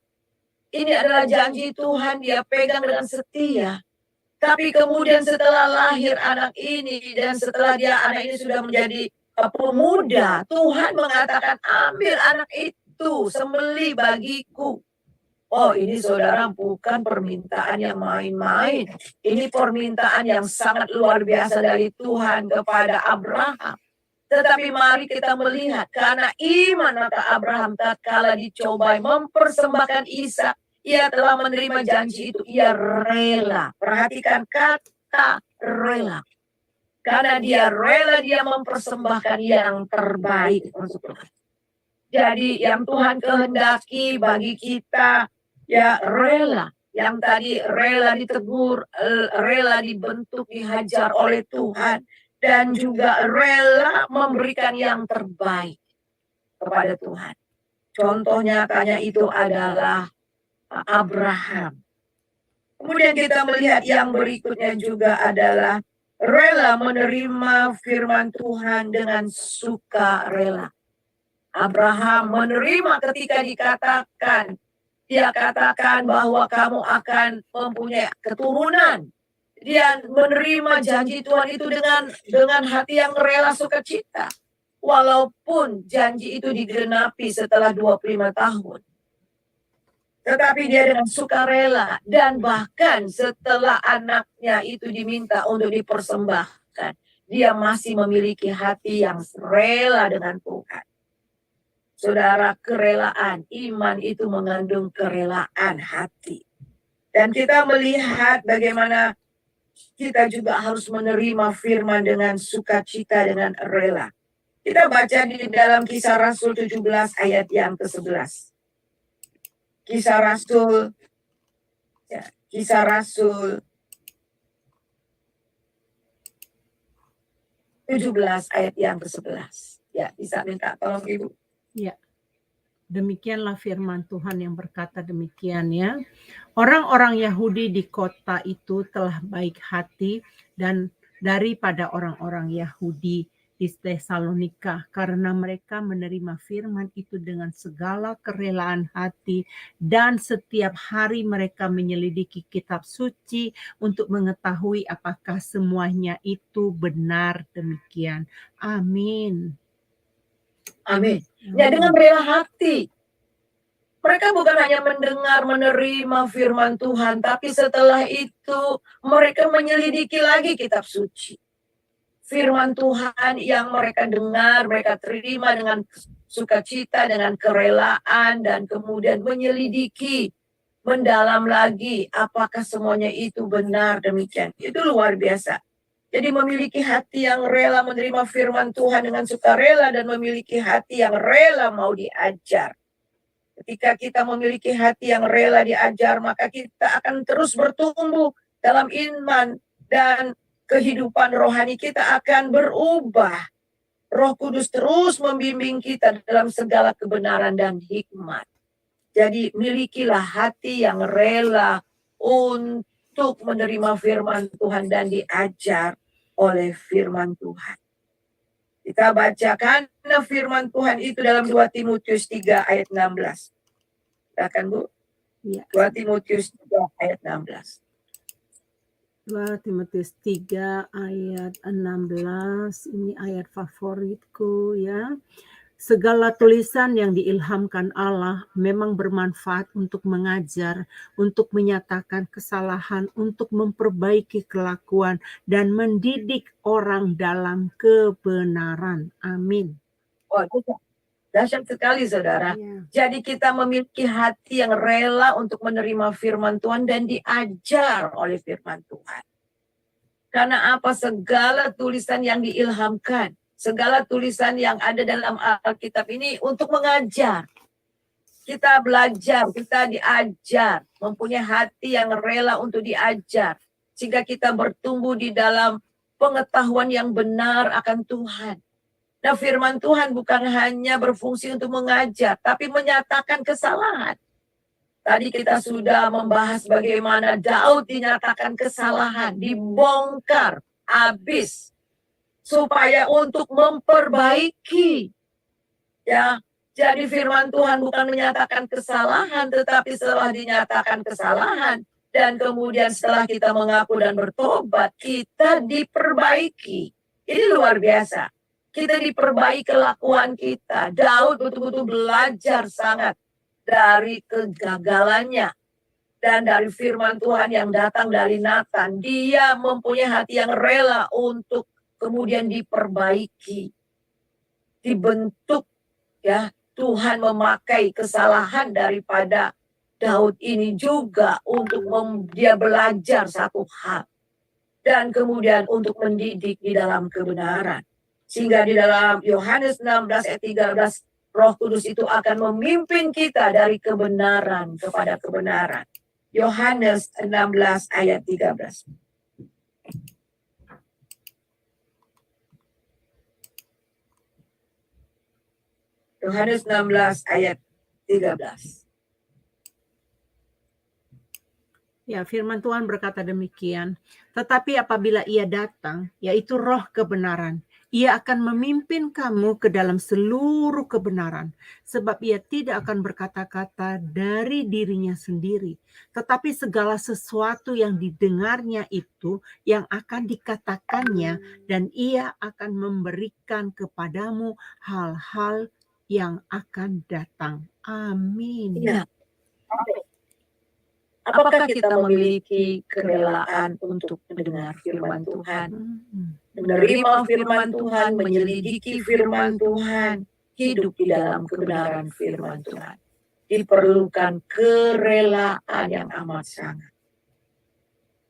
Ini adalah janji Tuhan, dia pegang dengan setia. Tapi kemudian setelah lahir anak ini dan setelah anak ini sudah menjadi pemuda, Tuhan mengatakan, ambil anak itu, sembelih bagiku. Oh, ini saudara bukan permintaan yang main-main. Ini permintaan yang sangat luar biasa dari Tuhan kepada Abraham. Tetapi mari kita melihat, karena iman maka Abraham tatkala dicobai mempersembahkan Ishak, ia telah menerima janji itu, ia rela. Perhatikan kata rela. Karena dia rela, dia mempersembahkan yang terbaik untuk Tuhan. Jadi yang Tuhan kehendaki bagi kita, ya rela. Yang tadi rela ditegur, rela dibentuk, dihajar oleh Tuhan. Dan juga rela memberikan yang terbaik kepada Tuhan. Contoh nyatanya itu adalah Abraham. Kemudian kita melihat yang berikutnya juga adalah rela menerima firman Tuhan dengan sukarela. Abraham menerima ketika dia katakan bahwa kamu akan mempunyai keturunan. Dia menerima janji Tuhan itu dengan hati yang rela sukacita. Walaupun janji itu digenapi setelah 25 tahun. Tetapi dia dengan sukarela. Dan bahkan setelah anaknya itu diminta untuk dipersembahkan, dia masih memiliki hati yang rela dengan Tuhan. Saudara, kerelaan, iman itu mengandung kerelaan hati. Dan kita melihat bagaimana kita juga harus menerima firman dengan sukacita, dengan rela. Kita baca di dalam Kisah Rasul 17 ayat yang ke-11. Kisah Rasul 17 ayat yang ke-11. Ya, bisa minta tolong Ibu. Ya, demikianlah firman Tuhan yang berkata demikian ya. Orang-orang Yahudi di kota itu telah baik hati dan daripada orang-orang Yahudi di Tesalonika karena mereka menerima firman itu dengan segala kerelaan hati dan setiap hari mereka menyelidiki kitab suci untuk mengetahui apakah semuanya itu benar demikian. Amin. Amin. Ya, dengan rela hati. Mereka bukan hanya mendengar, menerima firman Tuhan, tapi setelah itu mereka menyelidiki lagi kitab suci. Firman Tuhan yang mereka dengar, mereka terima dengan sukacita, dengan kerelaan, dan kemudian menyelidiki, mendalam lagi apakah semuanya itu benar demikian. Itu luar biasa. Jadi memiliki hati yang rela menerima firman Tuhan dengan sukarela dan memiliki hati yang rela mau diajar. Ketika kita memiliki hati yang rela diajar, maka kita akan terus bertumbuh dalam iman dan kehidupan rohani kita akan berubah. Roh Kudus terus membimbing kita dalam segala kebenaran dan hikmat. Jadi milikilah hati yang rela untuk menerima firman Tuhan dan diajar oleh firman Tuhan. Kita bacakan firman Tuhan itu dalam 2 Timotius 3 ayat 16. Silakan Bu. Ya. 2 Timotius 3 ayat 16. 2 Timotius 3 ayat 16, ini ayat favoritku ya. Segala tulisan yang diilhamkan Allah memang bermanfaat untuk mengajar, untuk menyatakan kesalahan, untuk memperbaiki kelakuan, dan mendidik orang dalam kebenaran. Amin. Oh, itu dahsyat sekali saudara. Ya. Jadi kita memiliki hati yang rela untuk menerima firman Tuhan dan diajar oleh firman Tuhan. Karena apa? Segala tulisan yang diilhamkan, segala tulisan yang ada dalam Alkitab ini untuk mengajar. Kita belajar, kita diajar, mempunyai hati yang rela untuk diajar. Sehingga kita bertumbuh di dalam pengetahuan yang benar akan Tuhan. Nah, firman Tuhan bukan hanya berfungsi untuk mengajar, tapi menyatakan kesalahan. Tadi kita sudah membahas bagaimana Daud dinyatakan kesalahan, dibongkar habis, supaya untuk memperbaiki. Ya, jadi firman Tuhan bukan menyatakan kesalahan, tetapi setelah dinyatakan kesalahan, dan kemudian setelah kita mengaku dan bertobat, kita diperbaiki. Ini luar biasa. Kita diperbaiki kelakuan kita. Daud betul-betul belajar sangat dari kegagalannya dan dari firman Tuhan yang datang dari Nathan. Dia mempunyai hati yang rela untuk kemudian diperbaiki, dibentuk. Ya, Tuhan memakai kesalahan daripada Daud ini juga untuk dia belajar satu hal dan kemudian untuk mendidik di dalam kebenaran. Sehingga di dalam Yohanes 16 ayat 13, Roh Kudus itu akan memimpin kita dari kebenaran kepada kebenaran. Yohanes 16 ayat 13. Yohanes 16 ayat 13. Ya, firman Tuhan berkata demikian. Tetapi apabila Ia datang, yaitu Roh kebenaran, Ia akan memimpin kamu ke dalam seluruh kebenaran, sebab Ia tidak akan berkata-kata dari dirinya sendiri, tetapi segala sesuatu yang didengarnya itu yang akan dikatakannya, dan Ia akan memberikan kepadamu hal-hal yang akan datang. Amin. Ya. Apakah kita memiliki kerelaan untuk mendengar firman Tuhan? Menerima firman Tuhan, menyelidiki firman Tuhan, hidup di dalam kebenaran firman Tuhan. Diperlukan kerelaan yang amat sangat.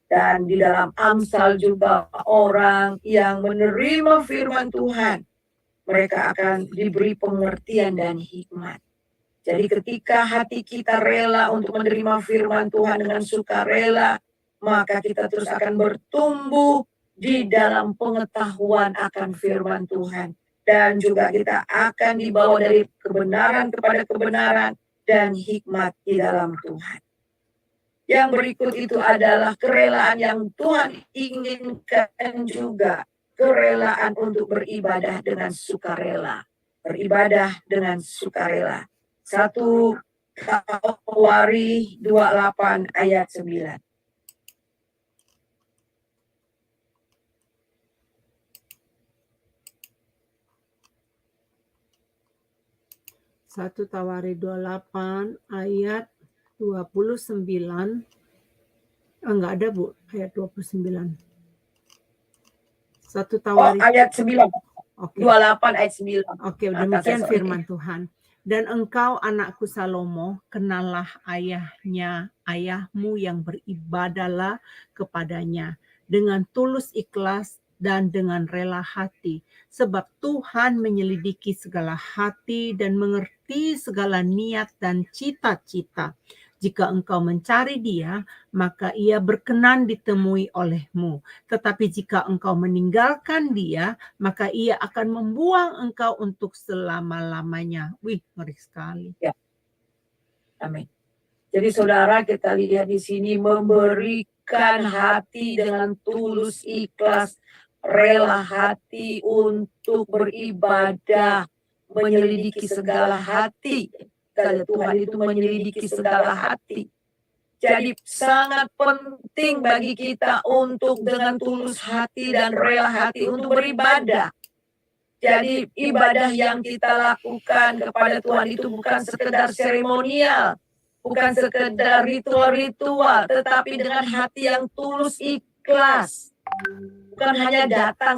Dan di dalam Amsal juga orang yang menerima firman Tuhan, mereka akan diberi pengertian dan hikmat. Jadi ketika hati kita rela untuk menerima firman Tuhan dengan sukarela, maka kita terus akan bertumbuh di dalam pengetahuan akan firman Tuhan. dan juga kita akan dibawa dari kebenaran kepada kebenaran dan hikmat di dalam Tuhan. Yang berikut itu adalah kerelaan yang Tuhan inginkan juga, kerelaan untuk beribadah dengan sukarela. Beribadah dengan sukarela. 1 Tawari 28 ayat 9. 1 Tawari 28 ayat 29. Enggak ada, Bu, ayat 29. 1 Tawari ayat 9. Oke. 28 ayat 9. Oke, demikian firman Tuhan. Dan engkau anakku Salomo, kenallah ayahmu yang beribadahlah kepadanya dengan tulus ikhlas dan dengan rela hati. Sebab Tuhan menyelidiki segala hati dan mengerti segala niat dan cita-cita. Jika engkau mencari Dia, maka Ia berkenan ditemui olehmu. Tetapi jika engkau meninggalkan Dia, maka Ia akan membuang engkau untuk selama-lamanya. Wih, ngeri sekali. Ya. Amin. Jadi saudara, kita lihat di sini memberikan hati dengan tulus ikhlas, rela hati untuk beribadah, menyelidiki segala hati. Kalau Tuhan itu menyelidiki segala hati. Jadi sangat penting bagi kita untuk dengan tulus hati dan rela hati untuk beribadah. Jadi ibadah yang kita lakukan kepada Tuhan itu bukan sekedar seremonial, bukan sekedar ritual-ritual, tetapi dengan hati yang tulus ikhlas. Bukan hanya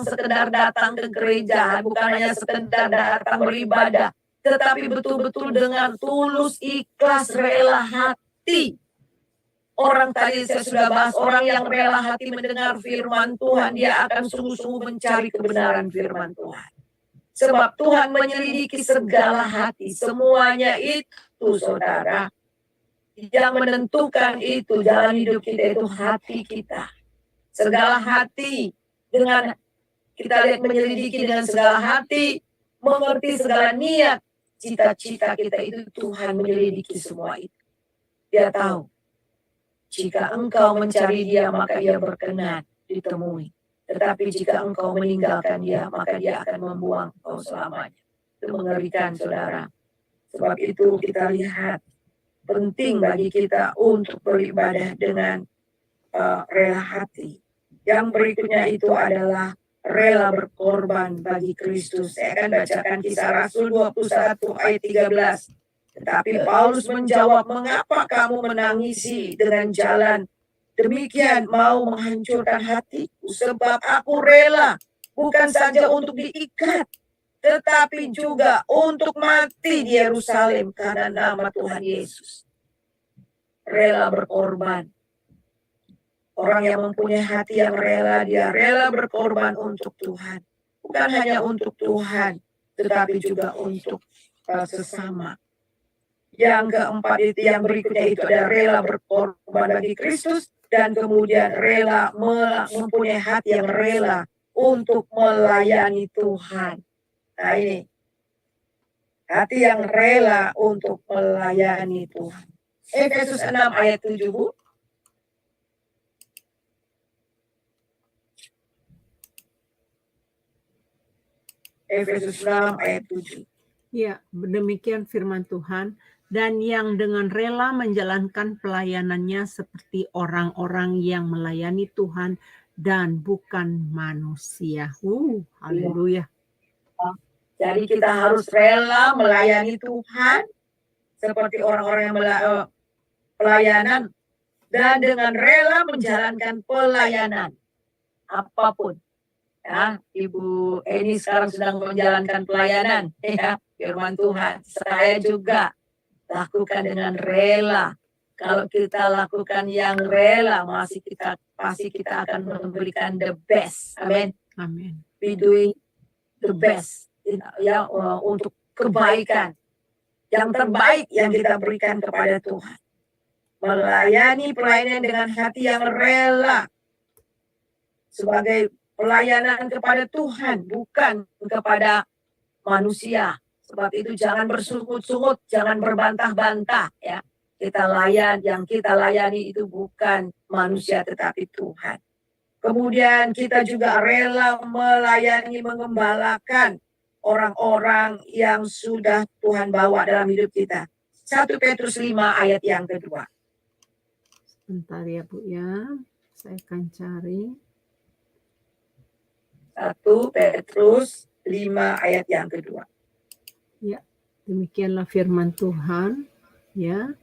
sekedar datang ke gereja, bukan hanya sekedar datang beribadah, tetapi betul-betul dengan tulus ikhlas rela hati. Orang tadi saya sudah bahas, orang yang rela hati mendengar firman Tuhan, dia akan sungguh-sungguh mencari kebenaran firman Tuhan. Sebab Tuhan menyelidiki segala hati, semuanya itu saudara. Yang menentukan itu jalan hidup kita itu hati kita. Segala hati, dengan kita lihat menyelidiki dengan segala hati, mengerti segala niat, cita-cita kita itu Tuhan menyelidiki semua itu. Dia tahu, jika engkau mencari Dia, maka Ia berkenan ditemui. Tetapi jika engkau meninggalkan Dia, maka Dia akan membuang engkau selamanya. Itu mengerikan saudara. Sebab itu kita lihat, penting bagi kita untuk beribadah dengan rela hati. Yang berikutnya itu adalah rela berkorban bagi Kristus. Saya akan bacakan Kisah Rasul 21 ayat 13. Tetapi Paulus menjawab, mengapa kamu menangisi dengan jalan demikian, mau menghancurkan hatiku? Sebab aku rela bukan saja untuk diikat, tetapi juga untuk mati di Yerusalem karena nama Tuhan Yesus. Rela berkorban. Orang yang mempunyai hati yang rela, dia rela berkorban untuk Tuhan. Bukan hanya untuk Tuhan, tetapi juga untuk sesama. Yang keempat itu, yang berikutnya itu ada rela berkorban bagi Kristus, dan kemudian rela mempunyai hati yang rela untuk melayani Tuhan. Nah ini, hati yang rela untuk melayani Tuhan. Efesus 6 ayat 7, Bu. Efesus 6 ayat 7. Ya, demikian firman Tuhan. Dan yang dengan rela menjalankan pelayanannya seperti orang-orang yang melayani Tuhan dan bukan manusia. Haleluya. Jadi kita harus rela melayani Tuhan seperti orang-orang yang pelayanan, dan dengan rela menjalankan pelayanan apapun. Ya, Ibu Eni sekarang sedang menjalankan pelayanan, ya, firman Tuhan. Saya juga lakukan dengan rela. Kalau kita lakukan yang rela, pasti kita akan memberikan the best. Amin. Amin. We doing the best, ya, untuk kebaikan. Yang terbaik yang kita berikan kepada Tuhan. Melayani pelayanan dengan hati yang rela. Sebagai pelayanan kepada Tuhan, bukan kepada manusia. Sebab itu jangan bersungut-sungut, jangan berbantah-bantah ya. Yang kita layani itu bukan manusia tetapi Tuhan. Kemudian kita juga rela melayani, mengembalakan orang-orang yang sudah Tuhan bawa dalam hidup kita. 1 Petrus 5 ayat yang kedua. Sebentar ya Bu ya, saya akan cari. 1 Petrus 5 ayat yang kedua. Ya, demikianlah firman Tuhan. Ya,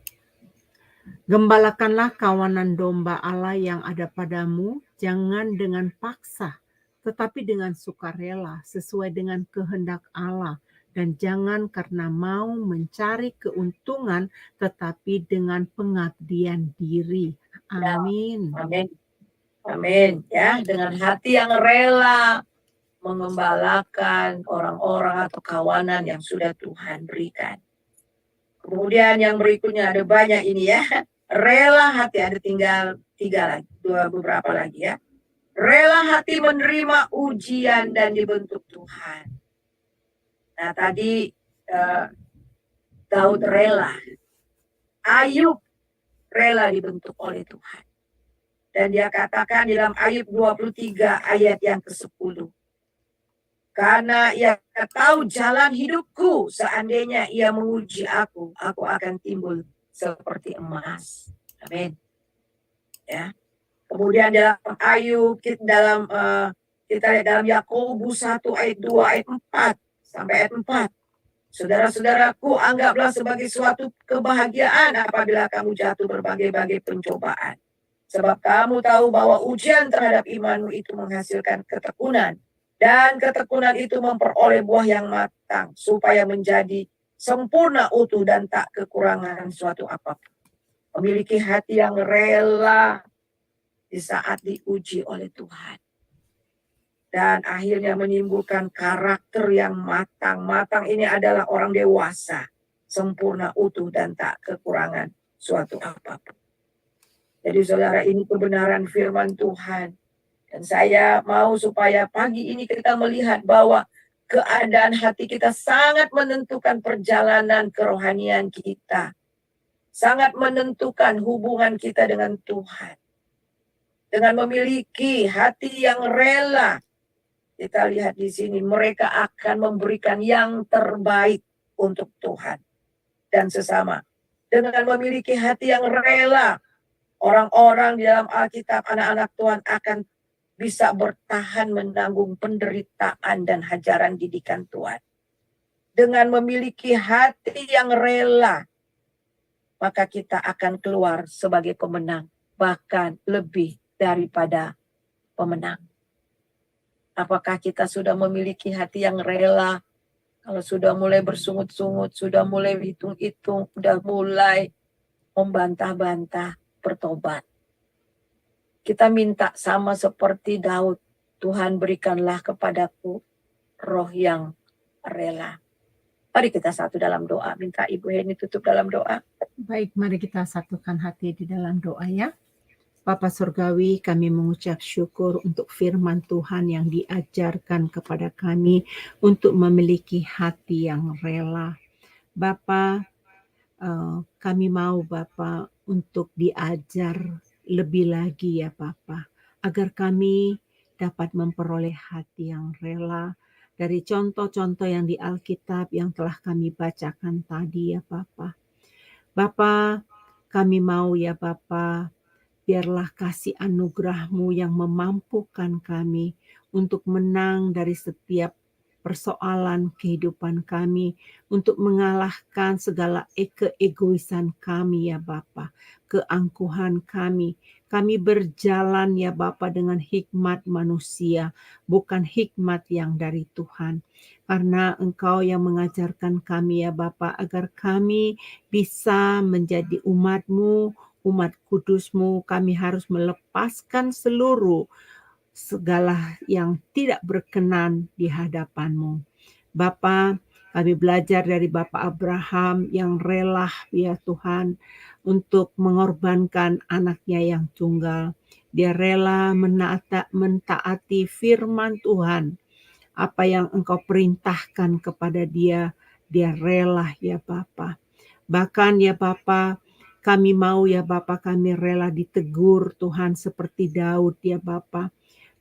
gembalakanlah kawanan domba Allah yang ada padamu, jangan dengan paksa, tetapi dengan sukarela, sesuai dengan kehendak Allah. Dan jangan karena mau mencari keuntungan, tetapi dengan pengabdian diri. Amin. Amin. Amin. Ya, dengan hati yang rela mengembalakan orang-orang atau kawanan yang sudah Tuhan berikan. Kemudian yang berikutnya ada banyak ini ya. Rela hati, ada tinggal beberapa lagi ya. Rela hati menerima ujian dan dibentuk Tuhan. Nah tadi Daud rela. Ayub rela dibentuk oleh Tuhan. Dan dia katakan di dalam Ayub 23 ayat yang ke-10. Karena ia tahu jalan hidupku, seandainya ia menguji aku akan timbul seperti emas. Amin. Ya. Kemudian dalam Ayub, kita lihat dalam Yakobus 1 ayat 2 ayat 4 sampai ayat 4. Saudara-saudaraku, anggaplah sebagai suatu kebahagiaan apabila kamu jatuh berbagai-bagai pencobaan. Sebab kamu tahu bahwa ujian terhadap imanmu itu menghasilkan ketekunan. Dan ketekunan itu memperoleh buah yang matang, supaya menjadi sempurna, utuh, dan tak kekurangan suatu apapun. Memiliki hati yang rela di saat diuji oleh Tuhan. Dan akhirnya menimbulkan karakter yang matang. Matang ini adalah orang dewasa, sempurna, utuh, dan tak kekurangan suatu apapun. Jadi saudara, ini kebenaran firman Tuhan. Dan saya mau supaya pagi ini kita melihat bahwa keadaan hati kita sangat menentukan perjalanan kerohanian kita. Sangat menentukan hubungan kita dengan Tuhan. Dengan memiliki hati yang rela, kita lihat di sini, mereka akan memberikan yang terbaik untuk Tuhan dan sesama. Dengan memiliki hati yang rela, orang-orang di dalam Alkitab, anak-anak Tuhan akan bisa bertahan menanggung penderitaan dan hajaran didikan Tuhan. Dengan memiliki hati yang rela, maka kita akan keluar sebagai pemenang, bahkan lebih daripada pemenang. Apakah kita sudah memiliki hati yang rela? Kalau sudah mulai bersungut-sungut, sudah mulai hitung-hitung, sudah mulai membantah-bantah, bertobat. Kita minta sama seperti Daud, Tuhan berikanlah kepadaku roh yang rela. Mari kita satu dalam doa. Minta Ibu Heni tutup dalam doa. Baik, mari kita satukan hati di dalam doa ya. Bapa Surgawi, kami mengucap syukur untuk firman Tuhan yang diajarkan kepada kami untuk memiliki hati yang rela. Bapa, kami mau Bapa untuk diajar lebih lagi ya Bapa, agar kami dapat memperoleh hati yang rela dari contoh-contoh yang di Alkitab yang telah kami bacakan tadi ya Bapa. Bapa, kami mau ya Bapa, biarlah kasih anugerah-Mu yang memampukan kami untuk menang dari setiap persoalan kehidupan kami, untuk mengalahkan segala keegoisan kami ya Bapa, keangkuhan kami. Kami berjalan ya Bapa dengan hikmat manusia, bukan hikmat yang dari Tuhan. Karena Engkau yang mengajarkan kami ya Bapa, agar kami bisa menjadi umat-Mu, umat kudus-Mu, kami harus melepaskan seluruh segala yang tidak berkenan di hadapan-Mu. Bapa, kami belajar dari Bapak Abraham yang rela ya Tuhan untuk mengorbankan anaknya yang tunggal. Dia rela mentaati firman Tuhan apa yang Engkau perintahkan kepada dia, dia rela ya Bapa. Bahkan ya Bapa, kami mau ya Bapa, kami rela ditegur Tuhan seperti Daud ya Bapa,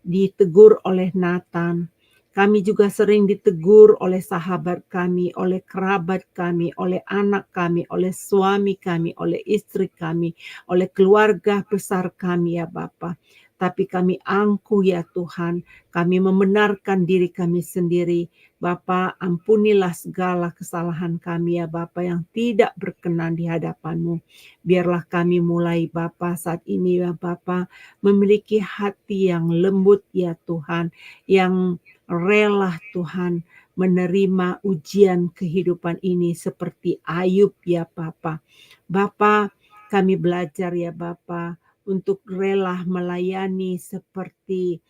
ditegur oleh Nathan. Kami juga sering ditegur oleh sahabat kami, oleh kerabat kami, oleh anak kami, oleh suami kami, oleh istri kami, oleh keluarga besar kami ya Bapa. Tapi kami angkuh ya Tuhan, kami membenarkan diri kami sendiri. Bapa, ampunilah segala kesalahan kami ya Bapa yang tidak berkenan di hadapan-Mu. Biarlah kami mulai Bapa saat ini ya Bapa, memiliki hati yang lembut ya Tuhan, yang rela Tuhan menerima ujian kehidupan ini seperti Ayub ya Bapa. Bapa, kami belajar ya Bapa untuk rela melayani seperti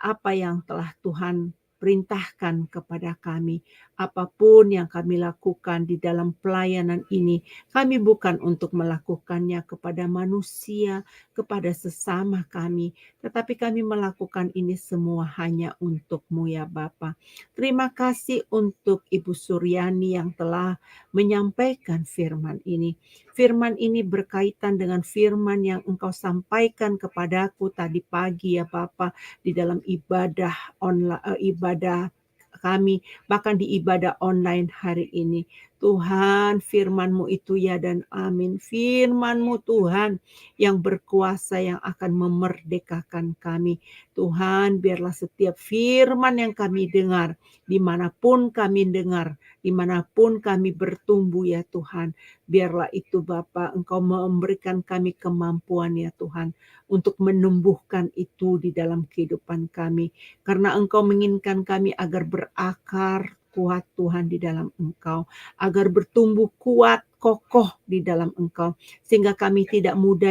apa yang telah Tuhan perintahkan kepada kami. Apapun yang kami lakukan di dalam pelayanan ini, kami bukan untuk melakukannya kepada manusia, kepada sesama kami, tetapi kami melakukan ini semua hanya untuk-Mu ya Bapa. Terima kasih untuk Ibu Suryani yang telah menyampaikan firman ini. Firman ini berkaitan dengan firman yang Engkau sampaikan kepadaku tadi pagi ya Bapa, di dalam ibadah online, ibadah kami, bahkan di ibadah online hari ini. Tuhan, firman-Mu itu ya dan amin. Firman-Mu Tuhan yang berkuasa, yang akan memerdekakan kami. Tuhan, biarlah setiap firman yang kami dengar, dimanapun kami dengar, dimanapun kami bertumbuh ya Tuhan, biarlah itu Bapa, Engkau memberikan kami kemampuan ya Tuhan, untuk menumbuhkan itu di dalam kehidupan kami. Karena Engkau menginginkan kami agar berakar kuat Tuhan di dalam Engkau, agar bertumbuh kuat, kokoh di dalam Engkau, sehingga kami tidak mudah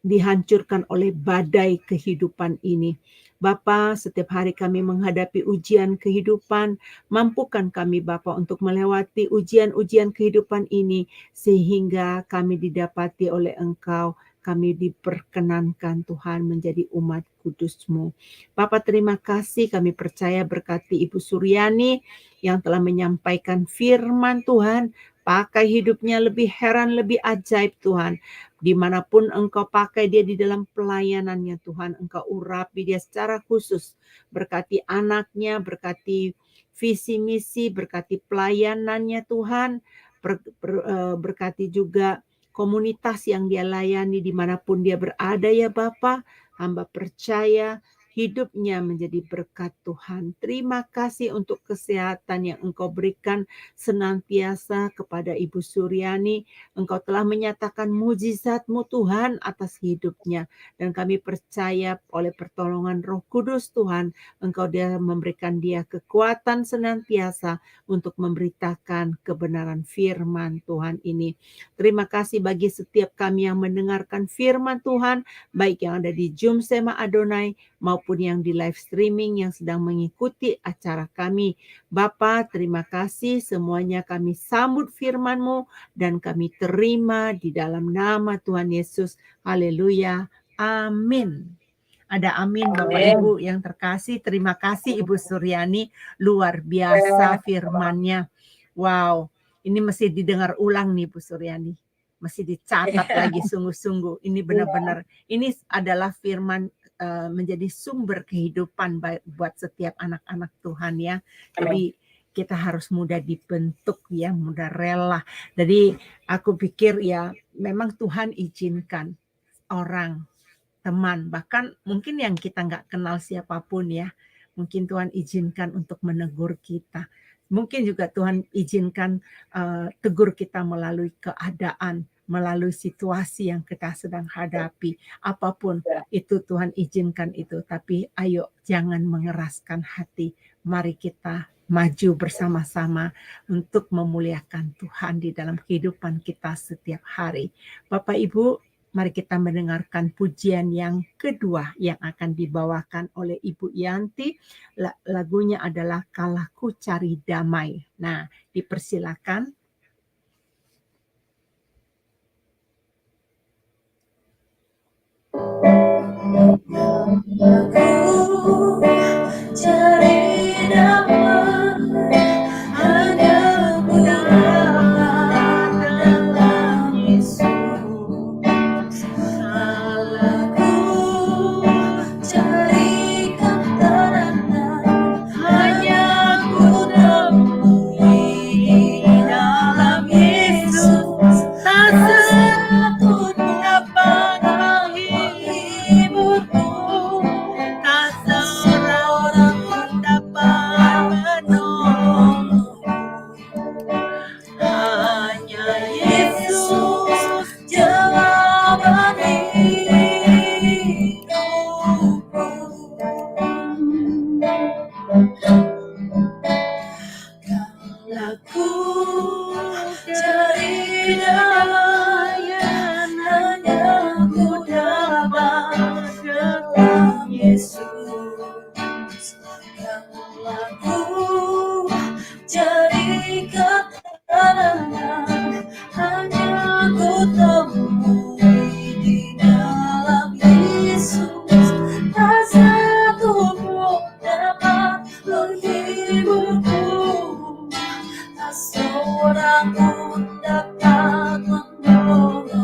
dihancurkan oleh badai kehidupan ini. Bapa, setiap hari kami menghadapi ujian kehidupan, mampukan kami Bapa untuk melewati ujian-ujian kehidupan ini, sehingga kami didapati oleh Engkau, kami diperkenankan Tuhan menjadi umat kudus-Mu. Bapa, terima kasih, kami percaya berkati Ibu Suryani yang telah menyampaikan firman Tuhan, pakai hidupnya lebih heran, lebih ajaib Tuhan. Dimanapun Engkau pakai dia di dalam pelayanannya Tuhan, Engkau urapi dia secara khusus. Berkati anaknya, berkati visi misi, berkati pelayanannya Tuhan, berkati juga komunitas yang dia layani dimanapun dia berada ya Bapa. Hamba percaya hidupnya menjadi berkat Tuhan. Terima kasih untuk kesehatan yang Engkau berikan senantiasa kepada Ibu Suryani. Engkau telah menyatakan mujizat-Mu Tuhan atas hidupnya. Dan kami percaya oleh pertolongan Roh Kudus Tuhan, Engkau dia memberikan dia kekuatan senantiasa untuk memberitakan kebenaran firman Tuhan ini. Terima kasih bagi setiap kami yang mendengarkan firman Tuhan, baik yang ada di Zoom Sema Adonai maupun yang di live streaming yang sedang mengikuti acara kami. Bapa, terima kasih semuanya, kami sambut firman-Mu dan kami terima di dalam nama Tuhan Yesus. Haleluya. Amin. Ada amin Bapak Amin. Ibu yang terkasih. Terima kasih Ibu Suryani. Luar biasa firman-Nya. Wow, ini mesti didengar ulang nih Bu Suryani. Mesti dicatat lagi sungguh-sungguh. Ini benar-benar, ini adalah firman menjadi sumber kehidupan buat setiap anak-anak Tuhan ya. Jadi kita harus mudah dibentuk ya, mudah rela. Jadi aku pikir ya memang Tuhan izinkan orang, teman, bahkan mungkin yang kita nggak kenal siapapun ya, mungkin Tuhan izinkan untuk menegur kita. Mungkin juga Tuhan izinkan tegur kita melalui keadaan, melalui situasi yang kita sedang hadapi. Apapun itu Tuhan izinkan itu. Tapi ayo jangan mengeraskan hati. Mari kita maju bersama-sama untuk memuliakan Tuhan di dalam kehidupan kita setiap hari. Bapak Ibu, mari kita mendengarkan pujian yang kedua yang akan dibawakan oleh Ibu Yanti. Lagunya adalah Kalahku Cari Damai. Nah, dipersilakan. Aku cari damai yang hanya ku dapat dalam Yesus, yang aku cari ketenangan hanya ku temui di dalam Yesus. Tak satu pun dapat menghiburku, tak seorang pun dapat menolongku.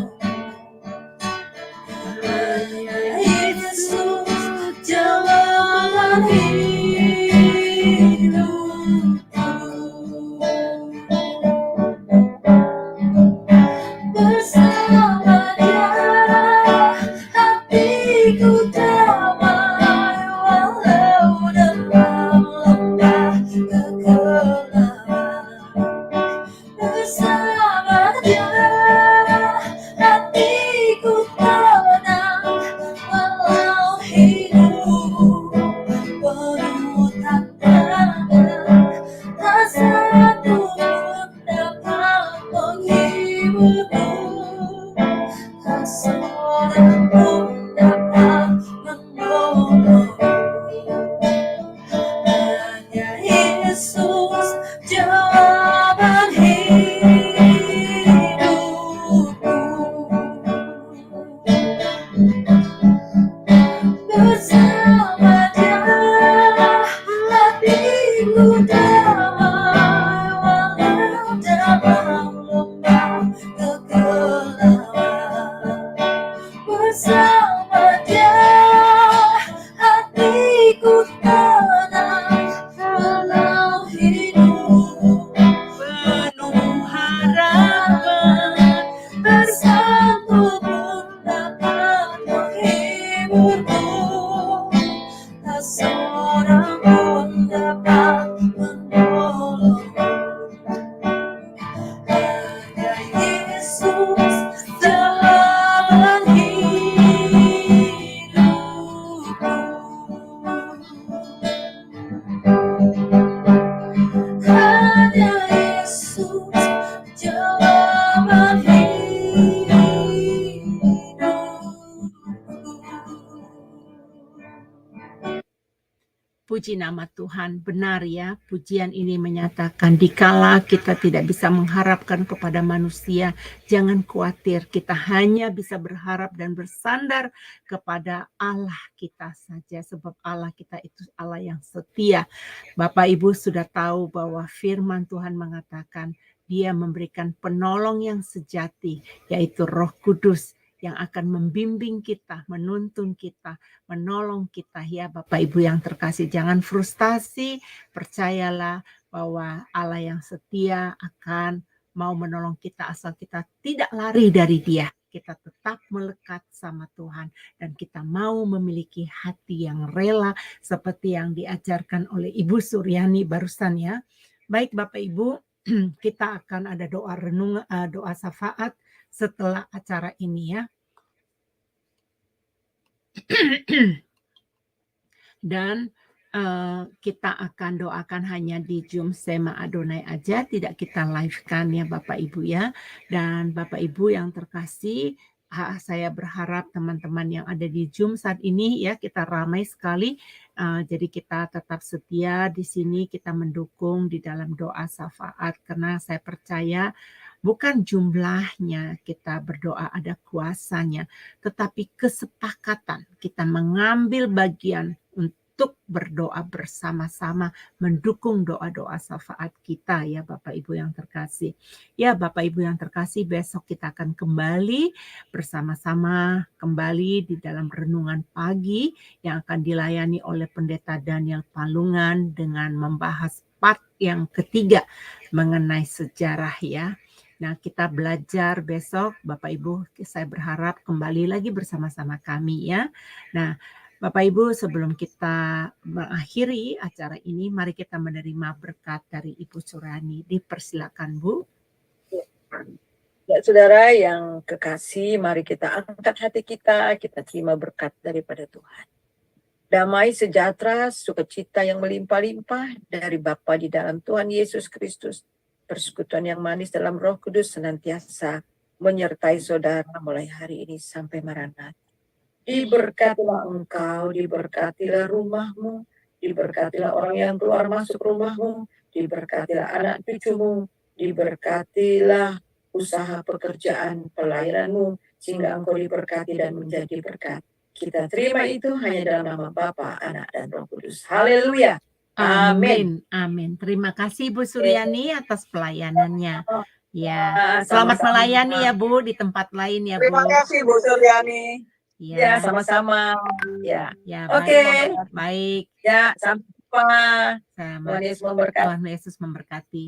Hanya Yesus jalan hidupku. Bersama Dia hatiku damai, walau dalam lembah kegelapan. Bersama Dia hatiku tenang, walau hidup penuh tantangan. Tak satu pun dapat menghiburku, tak seorang pun dapat menolongku. Hanya Yesus jawaban hidupku. Bersama Dia hatiku damai, walau dalam lembah kegelapan. Bersama Dia hatiku tenang, walau hidup penuh harapan. Bersatu pun dapat menghiburku, tak seorang pun dapat menolongku. Hanya Yesus jalan hidupku. Hanya Yesus jawaban hidupku. Puji nama Tuhan, benar ya, pujian ini menyatakan dikala kita tidak bisa mengharapkan kepada manusia, jangan khawatir, kita hanya bisa berharap dan bersandar kepada Allah kita saja, sebab Allah kita itu Allah yang setia. Bapak Ibu sudah tahu bahwa firman Tuhan mengatakan Dia memberikan penolong yang sejati, yaitu Roh Kudus yang akan membimbing kita, menuntun kita, menolong kita ya Bapak Ibu yang terkasih. Jangan frustasi, percayalah bahwa Allah yang setia akan mau menolong kita asal kita tidak lari dari Dia. Kita tetap melekat sama Tuhan dan kita mau memiliki hati yang rela seperti yang diajarkan oleh Ibu Suryani barusan ya. Baik Bapak Ibu, kita akan ada doa renung, doa syafaat setelah acara ini ya. Dan kita akan doakan hanya di Zoom Sema Adonai aja, tidak kita live-kan ya Bapak Ibu ya. Dan Bapak Ibu yang terkasih, saya berharap teman-teman yang ada di Zoom saat ini ya, kita ramai sekali. Jadi kita tetap setia di sini, kita mendukung di dalam doa syafaat karena saya percaya bukan jumlahnya kita berdoa ada kuasanya, tetapi kesepakatan kita mengambil bagian untuk berdoa bersama-sama, mendukung doa-doa syafaat kita ya Bapak Ibu yang terkasih. Ya Bapak Ibu yang terkasih, besok kita akan kembali bersama-sama kembali di dalam renungan pagi yang akan dilayani oleh Pendeta Daniel Palungan dengan membahas part yang ketiga mengenai sejarah ya. Nah, kita belajar besok, Bapak Ibu, saya berharap kembali lagi bersama-sama kami ya. Nah, Bapak Ibu, sebelum kita mengakhiri acara ini, mari kita menerima berkat dari Ibu Suryani. Dipersilakan, Bu. Ya, saudara yang kekasih, mari kita angkat hati kita terima berkat daripada Tuhan. Damai sejahtera, sukacita yang melimpah-limpah dari Bapa di dalam Tuhan Yesus Kristus persekutuan yang manis dalam Roh Kudus senantiasa menyertai saudara mulai hari ini sampai Maranatha. Diberkatilah engkau, diberkatilah rumahmu, diberkatilah orang yang keluar masuk rumahmu, diberkatilah anak cucumu, diberkatilah usaha pekerjaan pelayananmu, sehingga engkau diberkati dan menjadi berkat. Kita terima itu hanya dalam nama Bapa, Anak, dan Roh Kudus. Haleluya. Amin. Amin. Terima kasih Bu Suryani atas pelayanannya. Ya, Sama-sama. selamat melayani ya Bu di tempat lain ya Bu. Terima kasih Bu Suryani. Ya, Ya, sama-sama. Ya, ya oke. baik. Ya, sampai jumpa. Sama. Tuhan Yesus memberkati. Tuhan Yesus memberkati.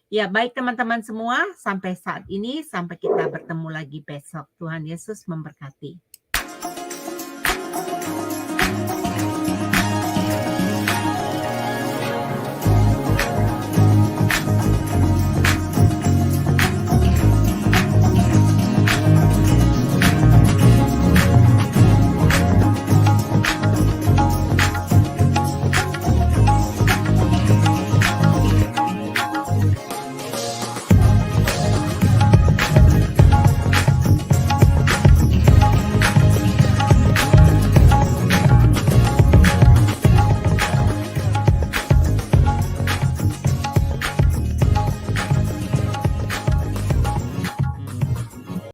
Ya, baik teman-teman semua, sampai saat ini, sampai kita bertemu lagi besok. Tuhan Yesus memberkati.